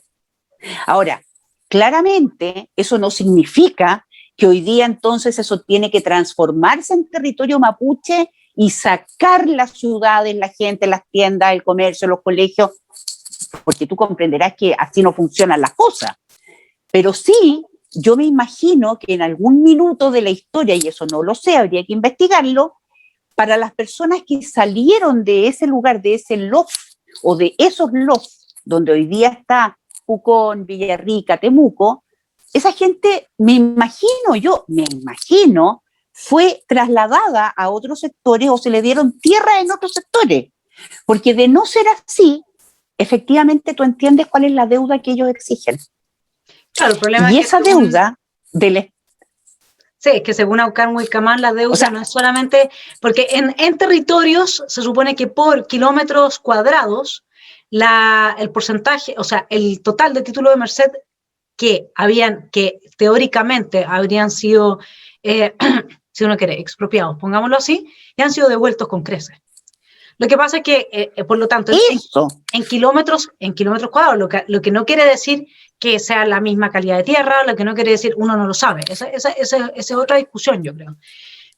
Ahora, claramente eso no significa que hoy día entonces eso tiene que transformarse en territorio mapuche y sacar las ciudades, la gente, las tiendas, el comercio, los colegios, porque tú comprenderás que así no funcionan las cosas. Pero sí, yo me imagino que en algún minuto de la historia, y eso no lo sé, habría que investigarlo, para las personas que salieron de ese lugar, de ese loft, o de esos lofts, donde hoy día está Pucón, Villarrica, Temuco, esa gente, me imagino, fue trasladada a otros sectores o se le dieron tierra en otros sectores. Porque de no ser así, efectivamente tú entiendes cuál es la deuda que ellos exigen.
Claro, el problema
y
es que
esa deuda del...
Sí, es que según Aucán Wilcamán la deuda no es solamente, porque en territorios se supone que por kilómetros cuadrados el porcentaje, o sea, el total de títulos de Merced que teóricamente habrían sido, si uno quiere, expropiados, pongámoslo así, y han sido devueltos con creces. Lo que pasa es que, por lo tanto, en kilómetros cuadrados, lo que no quiere decir que sea la misma calidad de tierra, lo que no quiere decir, uno no lo sabe. Esa es otra discusión, yo creo.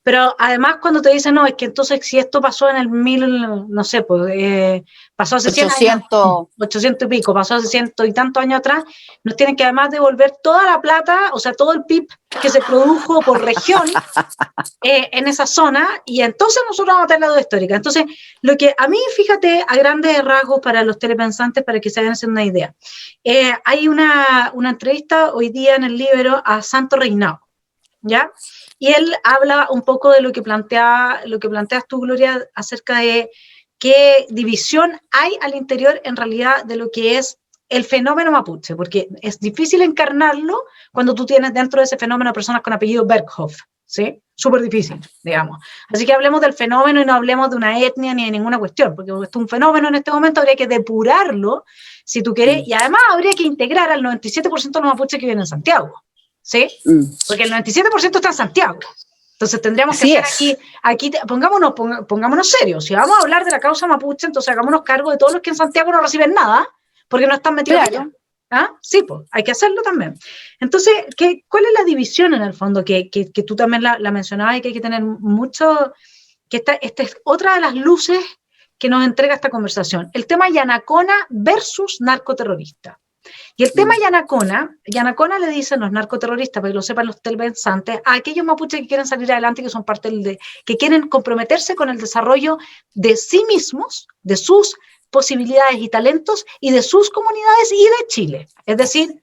Pero además cuando te dicen, no, es que entonces si esto pasó en el no sé, pues pasó hace 100 años, 800 y pico, pasó hace 100 y tantos años atrás, nos tienen que además devolver toda la plata, o sea, todo el PIB que se produjo por región en esa zona, y entonces nosotros vamos a tener la deuda histórica. Entonces, lo que a mí, fíjate, a grandes rasgos para los telepensantes, para que se hagan una idea, hay una entrevista hoy día en el Libro a Santo Reinao, ¿ya? Y él habla un poco de lo que planteas tú, Gloria, acerca de qué división hay al interior en realidad de lo que es el fenómeno mapuche, porque es difícil encarnarlo cuando tú tienes dentro de ese fenómeno personas con apellido Berghoff, ¿sí? Súper difícil, digamos. Así que hablemos del fenómeno y no hablemos de una etnia ni de ninguna cuestión, porque esto es un fenómeno en este momento, habría que depurarlo, si tú quieres, y además habría que integrar al 97% de los mapuches que viven en Santiago, ¿sí? Porque el 97% está en Santiago. Entonces tendríamos que hacer aquí pongámonos serios. Si vamos a hablar de la causa mapuche, entonces hagámonos cargo de todos los que en Santiago no reciben nada, porque no están metidos allá. ¿Ah? Sí, pues hay que hacerlo también. Entonces, ¿cuál es la división en el fondo que tú también la mencionabas y que hay que tener mucho, que esta es otra de las luces que nos entrega esta conversación? El tema Yanacona versus narcoterrorista. Y el tema Yanacona le dicen los narcoterroristas, para que lo sepan los telepensantes, a aquellos mapuches que quieren salir adelante, que son parte que quieren comprometerse con el desarrollo de sí mismos, de sus posibilidades y talentos y de sus comunidades y de Chile. Es decir,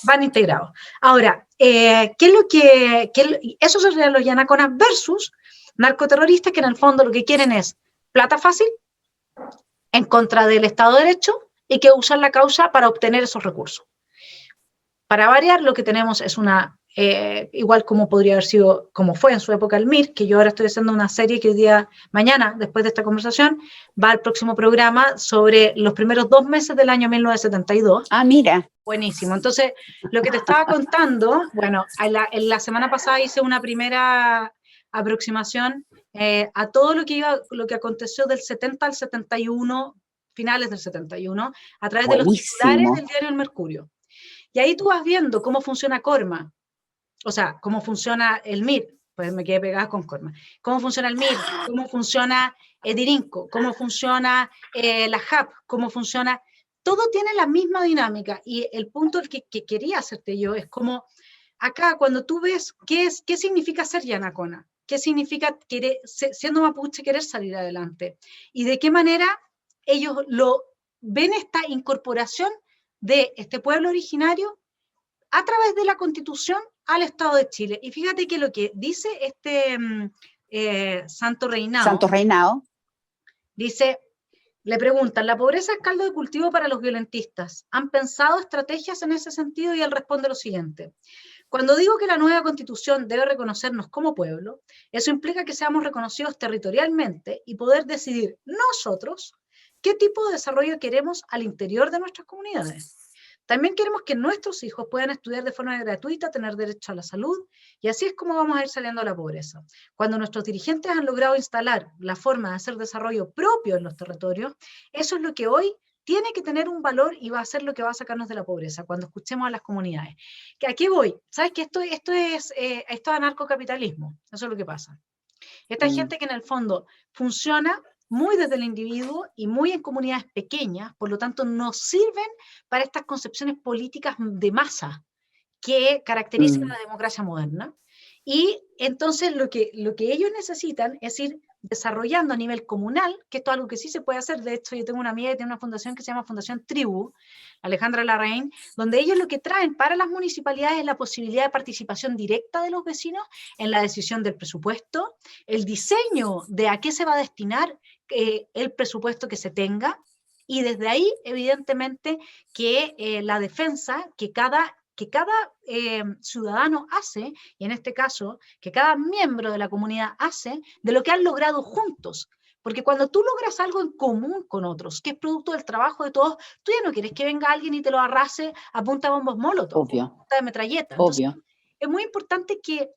van integrados. Ahora, ¿qué es lo que eso serían los Yanaconas versus narcoterroristas que en el fondo lo que quieren es plata fácil en contra del Estado de Derecho y que usan la causa para obtener esos recursos. Para variar, lo que tenemos es una igual como podría haber sido, como fue en su época el MIR, que yo ahora estoy haciendo una serie que hoy día, mañana, después de esta conversación, va al próximo programa sobre los primeros 2 meses del año 1972.
Ah, mira.
Buenísimo. Entonces, lo que te estaba contando, bueno, en la semana pasada hice una primera aproximación a todo lo que aconteció del 70 al 71, finales del 71, a través de los titulares
Buenísimo.
del diario El Mercurio. Y ahí tú vas viendo cómo funciona Corma, o sea, cómo funciona el MIR, pues me quedé pegada con Corma, cómo funciona el MIR, cómo funciona Edirinco, cómo funciona la JAP, cómo funciona, todo tiene la misma dinámica, y el punto que quería hacerte yo es como, acá cuando tú ves qué significa ser yanacona, qué significa querer, siendo mapuche querer salir adelante, y de qué manera ellos lo ven esta incorporación de este pueblo originario a través de la Constitución al Estado de Chile. Y fíjate que lo que dice este Santo Reinao,
Santos Reinao.
dice, le preguntan, ¿la pobreza es caldo de cultivo para los violentistas? ¿Han pensado estrategias en ese sentido? Y él responde lo siguiente. Cuando digo que la nueva Constitución debe reconocernos como pueblo, eso implica que seamos reconocidos territorialmente y poder decidir nosotros qué tipo de desarrollo queremos al interior de nuestras comunidades. También queremos que nuestros hijos puedan estudiar de forma gratuita, tener derecho a la salud, y así es como vamos a ir saliendo de la pobreza. Cuando nuestros dirigentes han logrado instalar la forma de hacer desarrollo propio en los territorios, eso es lo que hoy tiene que tener un valor y va a ser lo que va a sacarnos de la pobreza, cuando escuchemos a las comunidades. ¿Que aquí voy? ¿Sabes que esto es anarcocapitalismo? Eso es lo que pasa. Esta gente que en el fondo funciona muy desde el individuo y muy en comunidades pequeñas, por lo tanto no sirven para estas concepciones políticas de masa que caracterizan a la democracia moderna. Y entonces lo que ellos necesitan es ir desarrollando a nivel comunal, que esto es algo que sí se puede hacer. De hecho, yo tengo una amiga que tiene una fundación que se llama Fundación Tribu, Alejandra Larraín, donde ellos lo que traen para las municipalidades es la posibilidad de participación directa de los vecinos en la decisión del presupuesto, el diseño de a qué se va a destinar el presupuesto que se tenga, y desde ahí, evidentemente, que la defensa que cada ciudadano hace, y en este caso, que cada miembro de la comunidad hace, de lo que han logrado juntos. Porque cuando tú logras algo en común con otros, que es producto del trabajo de todos, tú ya no quieres que venga alguien y te lo arrase a punta de bombos molotov,
Obvio,
a punta de metralleta. Entonces,
obvio.
es muy importante que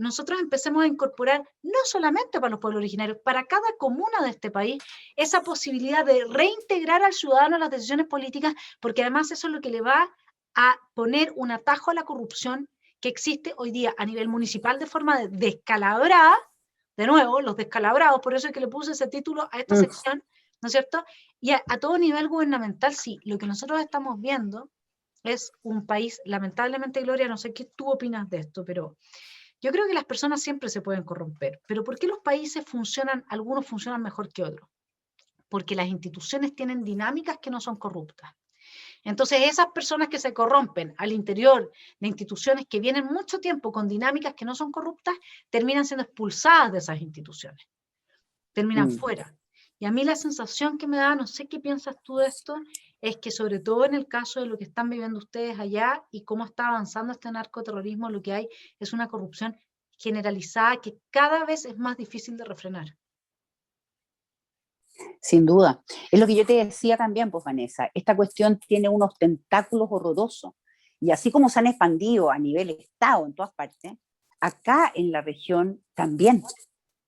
nosotros empecemos a incorporar, no solamente para los pueblos originarios, para cada comuna de este país, esa posibilidad de reintegrar al ciudadano a las decisiones políticas, porque además eso es lo que le va a poner un atajo a la corrupción que existe hoy día a nivel municipal de forma descalabrada, de nuevo, los descalabrados, por eso es que le puse ese título a esta sección, ¿no es cierto? Y a todo nivel gubernamental, sí, lo que nosotros estamos viendo es un país, lamentablemente, Gloria, no sé qué tú opinas de esto, pero yo creo que las personas siempre se pueden corromper. Pero ¿por qué los países funcionan, algunos funcionan mejor que otros? Porque las instituciones tienen dinámicas que no son corruptas. Entonces, esas personas que se corrompen al interior de instituciones que vienen mucho tiempo con dinámicas que no son corruptas, terminan siendo expulsadas de esas instituciones, terminan fuera. Y a mí la sensación que me da, no sé qué piensas tú de esto, es que sobre todo en el caso de lo que están viviendo ustedes allá y cómo está avanzando este narcoterrorismo, lo que hay es una corrupción generalizada que cada vez es más difícil de refrenar.
Sin duda. Es lo que yo te decía también, pues Vanessa, esta cuestión tiene unos tentáculos horrorosos. Y así como se han expandido a nivel Estado en todas partes, acá en la región también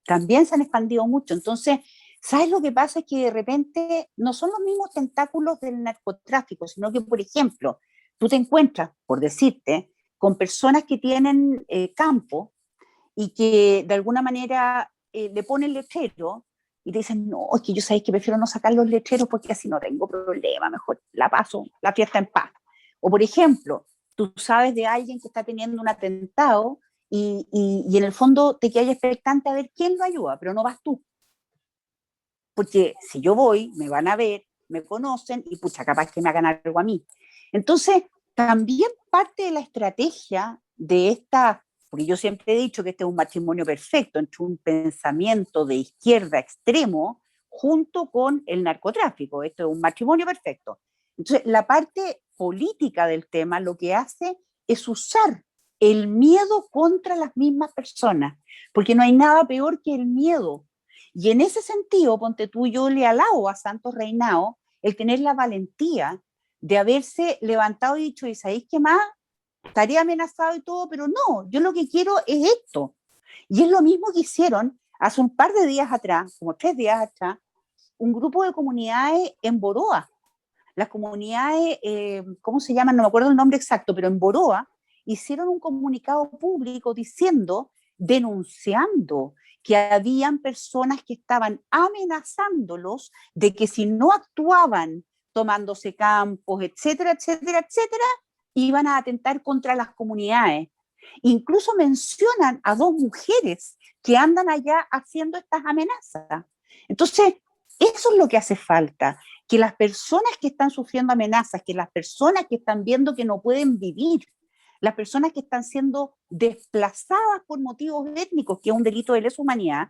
se han expandido mucho. Entonces, ¿sabes lo que pasa? Es que de repente no son los mismos tentáculos del narcotráfico, sino que, por ejemplo, tú te encuentras, por decirte, con personas que tienen campo y que de alguna manera le ponen letrero y te dicen, no, es que yo sabéis que prefiero no sacar los letreros porque así no tengo problema, mejor la paso la fiesta en paz. O por ejemplo, tú sabes de alguien que está teniendo un atentado y en el fondo te quedas expectante a ver quién lo ayuda, pero no vas tú. Porque si yo voy, me van a ver, me conocen y pucha, capaz que me hagan algo a mí. Entonces, también parte de la estrategia de esta, porque yo siempre he dicho que este es un matrimonio perfecto entre un pensamiento de izquierda extremo junto con el narcotráfico. Esto es un matrimonio perfecto. Entonces, la parte política del tema lo que hace es usar el miedo contra las mismas personas, porque no hay nada peor que el miedo. Y en ese sentido, ponte tú, yo le alabo a Santos Reinao el tener la valentía de haberse levantado y dicho, ¿y sabéis qué más? Estaría amenazado y todo, pero no, yo lo que quiero es esto. Y es lo mismo que hicieron hace un par de días atrás, como 3 días atrás, un grupo de comunidades en Boroa. Las comunidades, ¿cómo se llaman? No me acuerdo el nombre exacto, pero en Boroa hicieron un comunicado público diciendo, denunciando que habían personas que estaban amenazándolos de que si no actuaban tomándose campos, etcétera, etcétera, etcétera, iban a atentar contra las comunidades. Incluso mencionan a 2 mujeres que andan allá haciendo estas amenazas. Entonces, eso es lo que hace falta, que las personas que están sufriendo amenazas, que las personas que están viendo que no pueden vivir, las personas que están siendo desplazadas por motivos étnicos, que es un delito de lesa humanidad,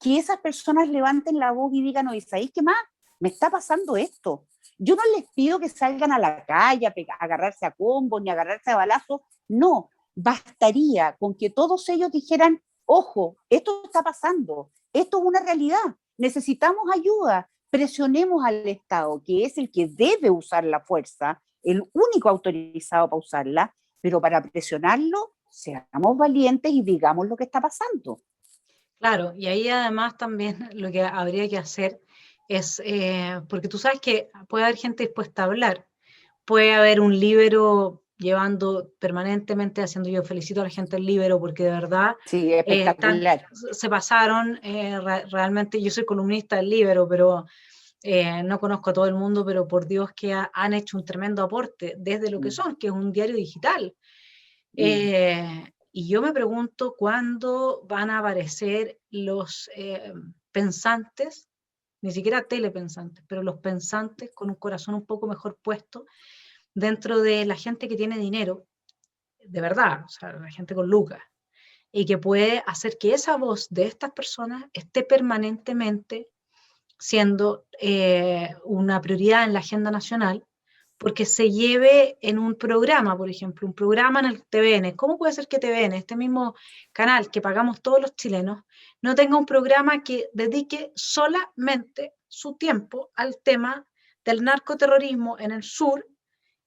que esas personas levanten la voz y digan, oye, ¿sabéis qué más? Me está pasando esto. Yo no les pido que salgan a la calle a agarrarse a combos ni a agarrarse a balazos, no, bastaría con que todos ellos dijeran, ojo, esto está pasando, esto es una realidad, necesitamos ayuda, presionemos al Estado, que es el que debe usar la fuerza, el único autorizado para usarla, pero para presionarlo, seamos valientes y digamos lo que está pasando.
Claro, y ahí además también lo que habría que hacer es, porque tú sabes que puede haber gente dispuesta a hablar, puede haber un líbero llevando permanentemente, haciendo, yo felicito a la gente del líbero porque de verdad
Sí, espectacular.
se pasaron, realmente yo soy columnista del líbero, pero no conozco a todo el mundo, pero por Dios que han hecho un tremendo aporte desde lo que son, que es un diario digital. Y yo me pregunto cuándo van a aparecer los pensantes, ni siquiera telepensantes, pero los pensantes con un corazón un poco mejor puesto dentro de la gente que tiene dinero, de verdad, o sea, la gente con lucas, y que puede hacer que esa voz de estas personas esté permanentemente siendo una prioridad en la agenda nacional, porque se lleve en un programa, por ejemplo, un programa en el TVN. ¿Cómo puede ser que TVN, este mismo canal que pagamos todos los chilenos, no tenga un programa que dedique solamente su tiempo al tema del narcoterrorismo en el sur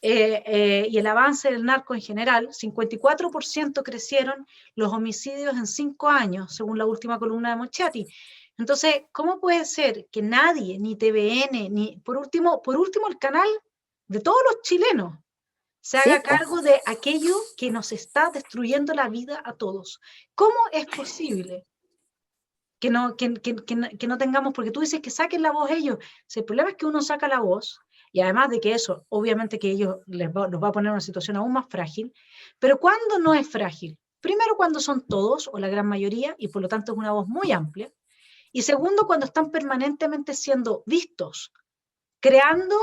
y el avance del narco en general? 54% crecieron los homicidios en 5 años, según la última columna de Mochati. Entonces, ¿cómo puede ser que nadie, ni TVN, ni por último el canal de todos los chilenos, se
Sí,
haga cargo de aquello que nos está destruyendo la vida a todos? ¿Cómo es posible que no tengamos, porque tú dices que saquen la voz ellos? Si el problema es que uno saca la voz, y además de que eso, obviamente que ellos los va a poner en una situación aún más frágil, pero ¿cuándo no es frágil? Primero, cuando son todos o la gran mayoría, y por lo tanto es una voz muy amplia, y segundo, cuando están permanentemente siendo vistos, creando,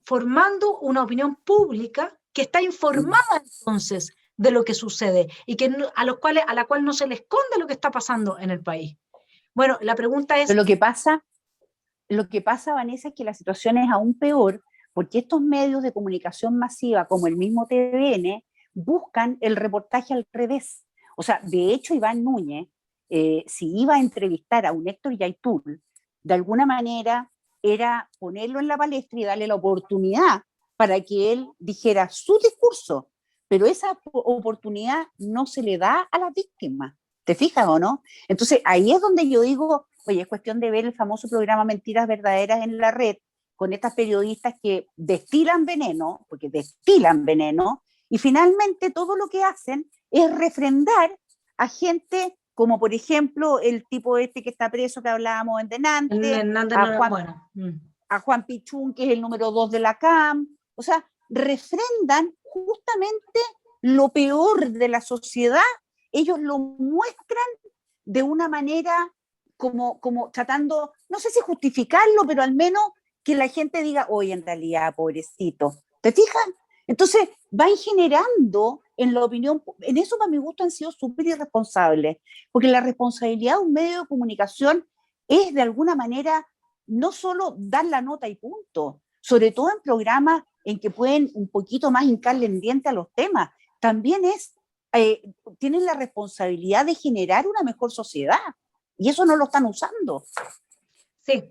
formando una opinión pública que está informada entonces de lo que sucede y que a la cual no se le esconde lo que está pasando en el país. Bueno, la pregunta es,
pero lo que pasa, Vanessa, es que la situación es aún peor porque estos medios de comunicación masiva, como el mismo TVN, buscan el reportaje al revés. O sea, de hecho, Iván Núñez, si iba a entrevistar a un Héctor Yaitul, de alguna manera era ponerlo en la palestra y darle la oportunidad para que él dijera su discurso, pero esa oportunidad no se le da a las víctimas. ¿Te fijas o no? Entonces, ahí es donde yo digo, oye, es cuestión de ver el famoso programa Mentiras Verdaderas en la red, con estas periodistas que destilan veneno, porque destilan veneno, y finalmente todo lo que hacen es refrendar a gente como, por ejemplo, el tipo este que está preso que hablábamos en delante,
Hernández
a
no,
Juan,
bueno,
a Juan Pichún, que es el número 2 de la CAM. O sea, refrendan justamente lo peor de la sociedad. Ellos lo muestran de una manera como tratando, no sé si justificarlo, pero al menos que la gente diga, oye, en realidad, pobrecito. ¿Te fijas? Entonces, van generando en la opinión, en eso para mi gusto han sido súper irresponsables, porque la responsabilidad de un medio de comunicación es de alguna manera no solo dar la nota y punto, sobre todo en programas en que pueden un poquito más hincarle en diente a los temas, también es tienen la responsabilidad de generar una mejor sociedad, y eso no lo están usando.
Sí,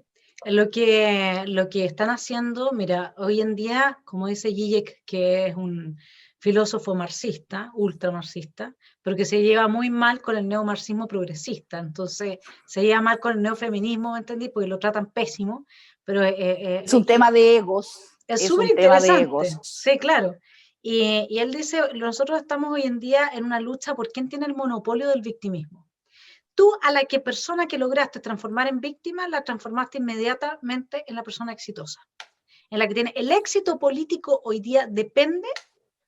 lo que están haciendo, mira, hoy en día, como dice Zizek, que es un filósofo marxista, ultramarxista, pero que se lleva muy mal con el neomarxismo progresista, entonces se lleva mal con el neofeminismo, ¿entendí? Porque lo tratan pésimo, pero
Es un tema de egos,
es
es
súper
un tema de egos.
interesante, sí, claro. Y él dice, nosotros estamos hoy en día en una lucha por quién tiene el monopolio del victimismo. Tú a la persona que lograste transformar en víctima, la transformaste inmediatamente en la persona exitosa. En la que tiene el éxito político hoy día depende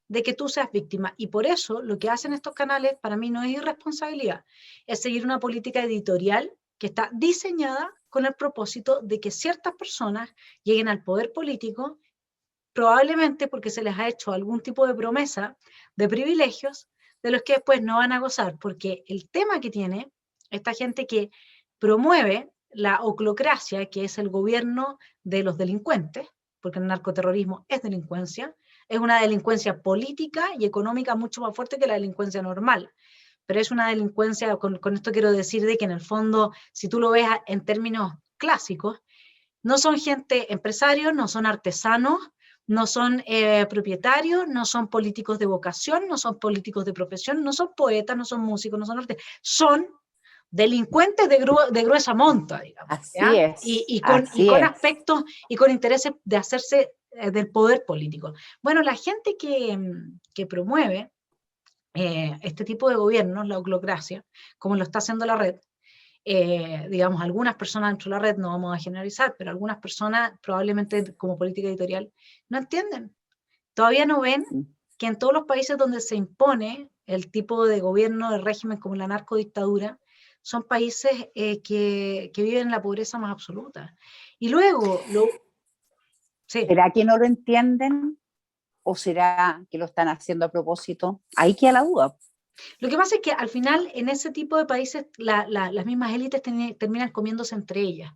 de que tú seas víctima. Y por eso lo que hacen estos canales para mí no es irresponsabilidad, es seguir una política editorial que está diseñada con el propósito de que ciertas personas lleguen al poder político, probablemente porque se les ha hecho algún tipo de promesa de privilegios de los que después no van a gozar, porque el tema que tiene esta gente que promueve la oclocracia, que es el gobierno de los delincuentes, porque el narcoterrorismo es delincuencia, es una delincuencia política y económica mucho más fuerte que la delincuencia normal, pero es una delincuencia, con esto quiero decir de que en el fondo, si tú lo ves en términos clásicos, no son gente empresarios, no son artesanos, no son propietarios, no son políticos de vocación, no son políticos de profesión, no son poetas, no son músicos, no son artistas, son delincuentes de gruesa monta, digamos,
Así
¿ya?
es,
Y
así
con
es.
aspectos y con intereses de hacerse del poder político. Bueno, la gente que promueve este tipo de gobiernos, la oclocracia, como lo está haciendo la red, digamos, algunas personas dentro de la red, no vamos a generalizar, pero algunas personas, probablemente como política editorial, no entienden. Todavía no ven que en todos los países donde se impone el tipo de gobierno, de régimen como la narcodictadura, son países que viven en la pobreza más absoluta. Y luego, sí.
¿Será que no lo entienden o será que lo están haciendo a propósito? Ahí queda la duda.
Lo que pasa es que al final en ese tipo de países las mismas élites terminan comiéndose entre ellas.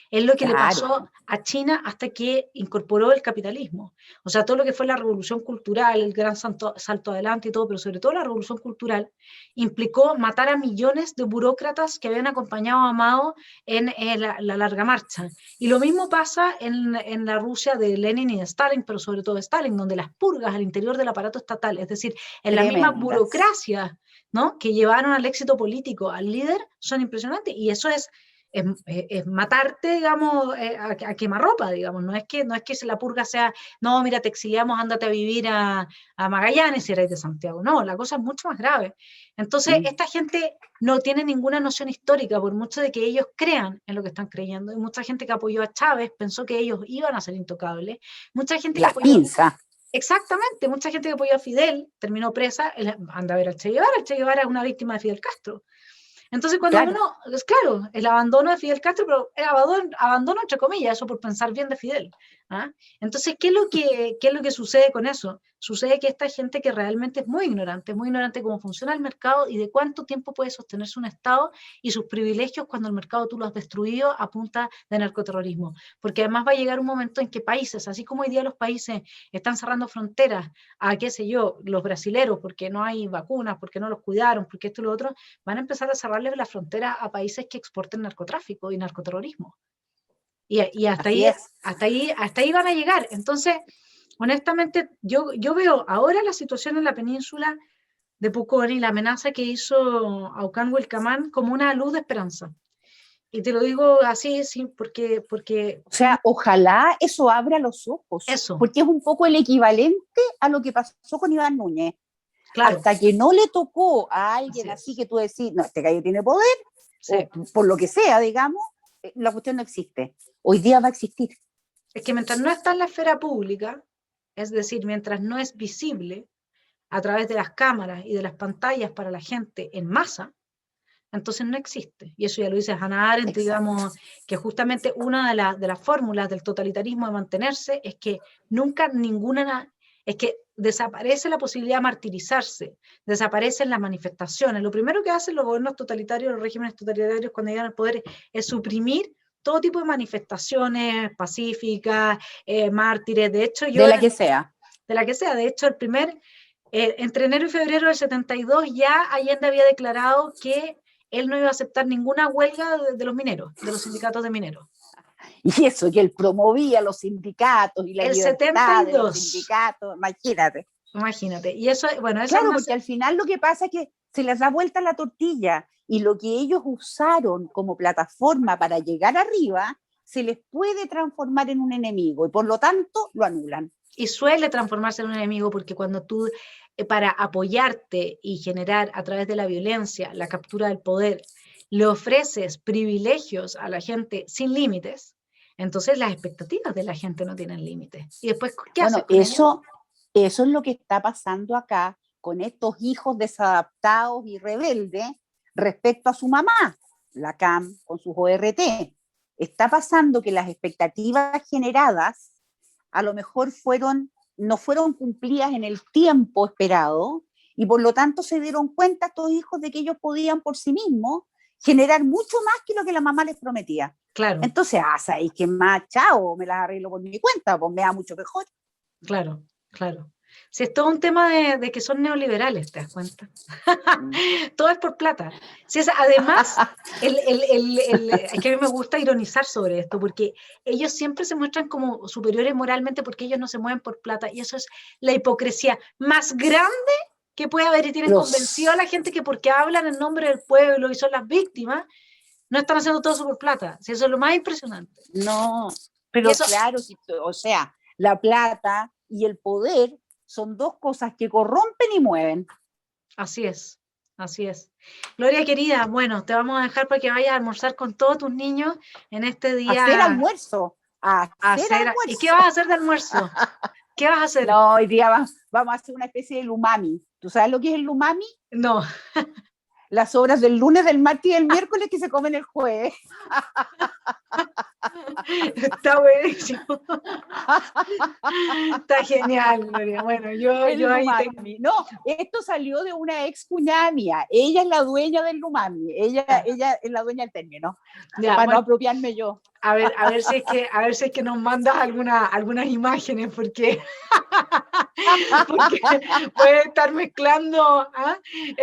Es lo que le
Claro.
pasó a China hasta que incorporó el capitalismo. O sea, todo lo que fue la revolución cultural, el gran salto adelante y todo, pero sobre todo la revolución cultural, implicó matar a millones de burócratas que habían acompañado a Mao en la larga marcha. Y lo mismo pasa en la Rusia de Lenin y de Stalin, pero sobre todo de Stalin, donde las purgas al interior del aparato estatal, es decir, en la misma
Tremendas.
burocracia, ¿no? Que llevaron al éxito político, al líder, son impresionantes. Y eso es matarte, digamos, a quemarropa, digamos. No es que la purga sea, no, mira, te exiliamos, ándate a vivir a Magallanes si eres de Santiago. No, la cosa es mucho más grave. Entonces, esta gente no tiene ninguna noción histórica, por mucho de que ellos crean en lo que están creyendo. Y mucha gente que apoyó a Chávez pensó que ellos iban a ser intocables. Mucha gente que
La
apoyó...
pinza.
Exactamente, mucha gente que apoyó a Fidel terminó presa, anda a ver al Che Guevara, el Che Guevara es una víctima de Fidel Castro. Entonces, cuando
Claro.
uno, es claro, el abandono de Fidel Castro, pero el abandono entre comillas, eso por pensar bien de Fidel. ¿Ah? Entonces, ¿qué es lo que sucede con eso? Sucede que esta gente que realmente es muy ignorante de cómo funciona el mercado y de cuánto tiempo puede sostenerse un Estado y sus privilegios cuando el mercado tú lo has destruido a punta de narcoterrorismo. Porque además va a llegar un momento en que países, así como hoy día los países están cerrando fronteras a, qué sé yo, los brasileros, porque no hay vacunas, porque no los cuidaron, porque esto y lo otro, van a empezar a cerrarle la frontera a países que exporten narcotráfico y narcoterrorismo. Y hasta
Así
ahí,
es.
hasta ahí van a llegar. Entonces, honestamente, yo veo ahora la situación en la península de Pucón y la amenaza que hizo Aucán Wilcamán como una luz de esperanza. Y te lo digo así, sí, porque
O sea, ojalá eso abra los ojos,
eso,
porque es un poco el equivalente a lo que pasó con Iván Núñez.
claro,
Hasta que no le tocó a
así
alguien así
es.
que tú decís, no, este gallo tiene poder,
Sí.
o por lo que sea, digamos, la cuestión no existe. Hoy día va a existir.
Es que mientras no está en la esfera pública, es decir, mientras no es visible a través de las cámaras y de las pantallas para la gente en masa, entonces no existe. Y eso ya lo dice Hannah Arendt,
Exacto.
digamos, que justamente una de las fórmulas del totalitarismo de mantenerse es que nunca ninguna, es que desaparece la posibilidad de martirizarse, desaparecen las manifestaciones. Lo primero que hacen los gobiernos totalitarios, los regímenes totalitarios cuando llegan al poder es suprimir todo tipo de manifestaciones pacíficas, mártires. De hecho,
De la que sea.
de la que sea, de hecho, Entre enero y febrero del 72 ya Allende había declarado que él no iba a aceptar ninguna huelga de los mineros, de los sindicatos de mineros.
Y eso, que él promovía los sindicatos y la
El
libertad de los
72,
sindicatos, imagínate.
imagínate. Y eso, bueno, eso es
Claro,
una...
porque al final lo que pasa es que se les da vuelta la tortilla y lo que ellos usaron como plataforma para llegar arriba se les puede transformar en un enemigo y por lo tanto lo anulan.
Y suele transformarse en un enemigo porque cuando tú, para apoyarte y generar a través de la violencia la captura del poder, le ofreces privilegios a la gente sin límites, entonces las expectativas de la gente no tienen límites. Y después, ¿qué haces
Bueno,
con ellos?
eso es lo que está pasando acá con estos hijos desadaptados y rebeldes respecto a su mamá, la CAM con sus ORT. Está pasando que las expectativas generadas a lo mejor no fueron cumplidas en el tiempo esperado y por lo tanto se dieron cuenta estos hijos de que ellos podían por sí mismos generar mucho más que lo que la mamá les prometía.
Claro,
Entonces, ¿sabéis qué más? Chao, me las arreglo por mi cuenta, pues me da mucho mejor.
claro, claro. Si es todo un tema de que son neoliberales, ¿te das cuenta? Todo es por plata. Si es, además, es que a mí me gusta ironizar sobre esto, porque ellos siempre se muestran como superiores moralmente porque ellos no se mueven por plata, y eso es la hipocresía más grande que puede haber, y tienen convencido a la gente que porque hablan en nombre del pueblo y son las víctimas, no están haciendo todo eso por plata. Si eso es lo más impresionante.
No,
Y
pero
eso,
claro, o sea, la plata y el poder son dos cosas que corrompen y mueven.
así es, así es. Gloria querida, bueno, te vamos a dejar para que vayas a almorzar con todos tus niños en este
Hacer
día.
almuerzo, hacer
¿Y qué vas a
almuerzo.
hacer de almuerzo? ¿Qué vas a hacer?
No, hoy día vamos a hacer una especie de lumami. ¿Tú sabes lo que es el lumami?
No,
Las obras del lunes, del martes y del miércoles que se comen el jueves.
está buenísimo. Está genial, Gloria. Bueno,
El
yo ahí tengo.
lumami. No, esto salió de una ex cuñada mía. Ella es la dueña del lumami. Ella es la dueña del término.
Ya,
Para no
bueno,
apropiarme yo.
a ver si es que nos mandas algunas imágenes, porque, porque puede estar mezclando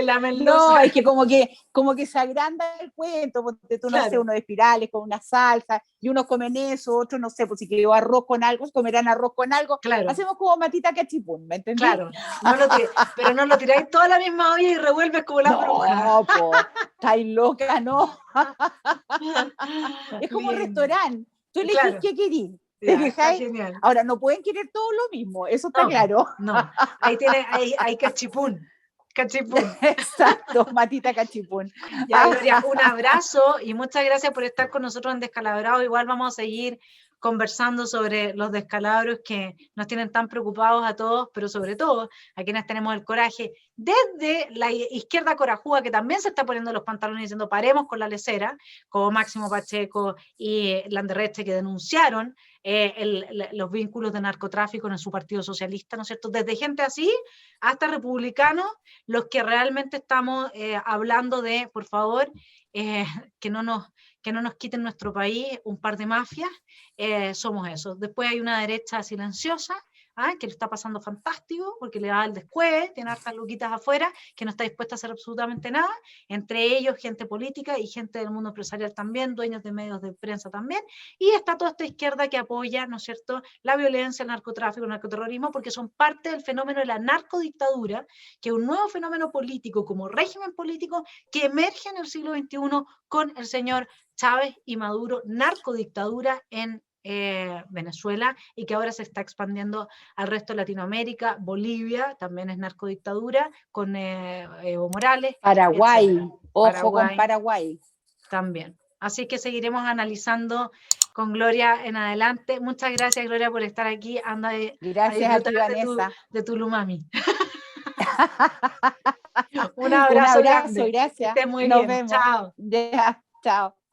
la
No,
merluza.
es que como que se agranda el cuento, porque tú no sé,
Claro,
uno de espirales con una salsa, y unos comen eso, otros no sé, pues si quedó arroz con algo, comerán arroz con algo.
claro,
Hacemos como matita cachipún, ¿me entendí?
claro. Pero no lo tiráis toda la misma olla y revuelves como las brujas.
No, pues, estáis loca, no. Es como
Lindo.
restaurante. Tú elegís
Claro,
qué querís. ¿Te
ya, está
fijáis?
genial.
Ahora, no pueden querer todo lo mismo, eso está
No,
claro.
no. Hay cachipún. Cachipún.
Exacto, matita cachipún.
Ya, Gloria, un abrazo y muchas gracias por estar con nosotros en Descalabrado. Igual vamos a seguir conversando sobre los descalabros que nos tienen tan preocupados a todos, pero sobre todo a quienes tenemos el coraje, desde la izquierda corajuda, que también se está poniendo los pantalones diciendo paremos con la lecera, como Máximo Pacheco y Landerreche, que denunciaron los vínculos de narcotráfico en su partido socialista, ¿no es cierto? Desde gente así hasta republicanos, los que realmente estamos hablando de, por favor, eh, que, no nos, que no nos quiten nuestro país un par de mafias, somos esos. Después hay una derecha silenciosa, que le está pasando fantástico porque le da el descueve, tiene hartas luquitas afuera, que no está dispuesta a hacer absolutamente nada, entre ellos gente política y gente del mundo empresarial también, dueños de medios de prensa también, y está toda esta izquierda que apoya, ¿no es cierto?, la violencia, el narcotráfico, el narcoterrorismo, porque son parte del fenómeno de la narcodictadura, que es un nuevo fenómeno político como régimen político que emerge en el siglo XXI con el señor Chávez y Maduro, narcodictadura en Venezuela, y que ahora se está expandiendo al resto de Latinoamérica. Bolivia también es narcodictadura con Evo Morales,
Paraguay,
etcétera.
ojo con
Paraguay
Paraguay.
también. Así que seguiremos analizando con Gloria en adelante. Muchas gracias, Gloria, por estar aquí. Anda a
Gracias a
disfrutar
ti, Vanessa.
de tu lumami. Un
Un
abrazo
abrazo,
grande. Que
gracias.
estés muy
Nos
bien.
vemos.
Chao.
Ya, chao.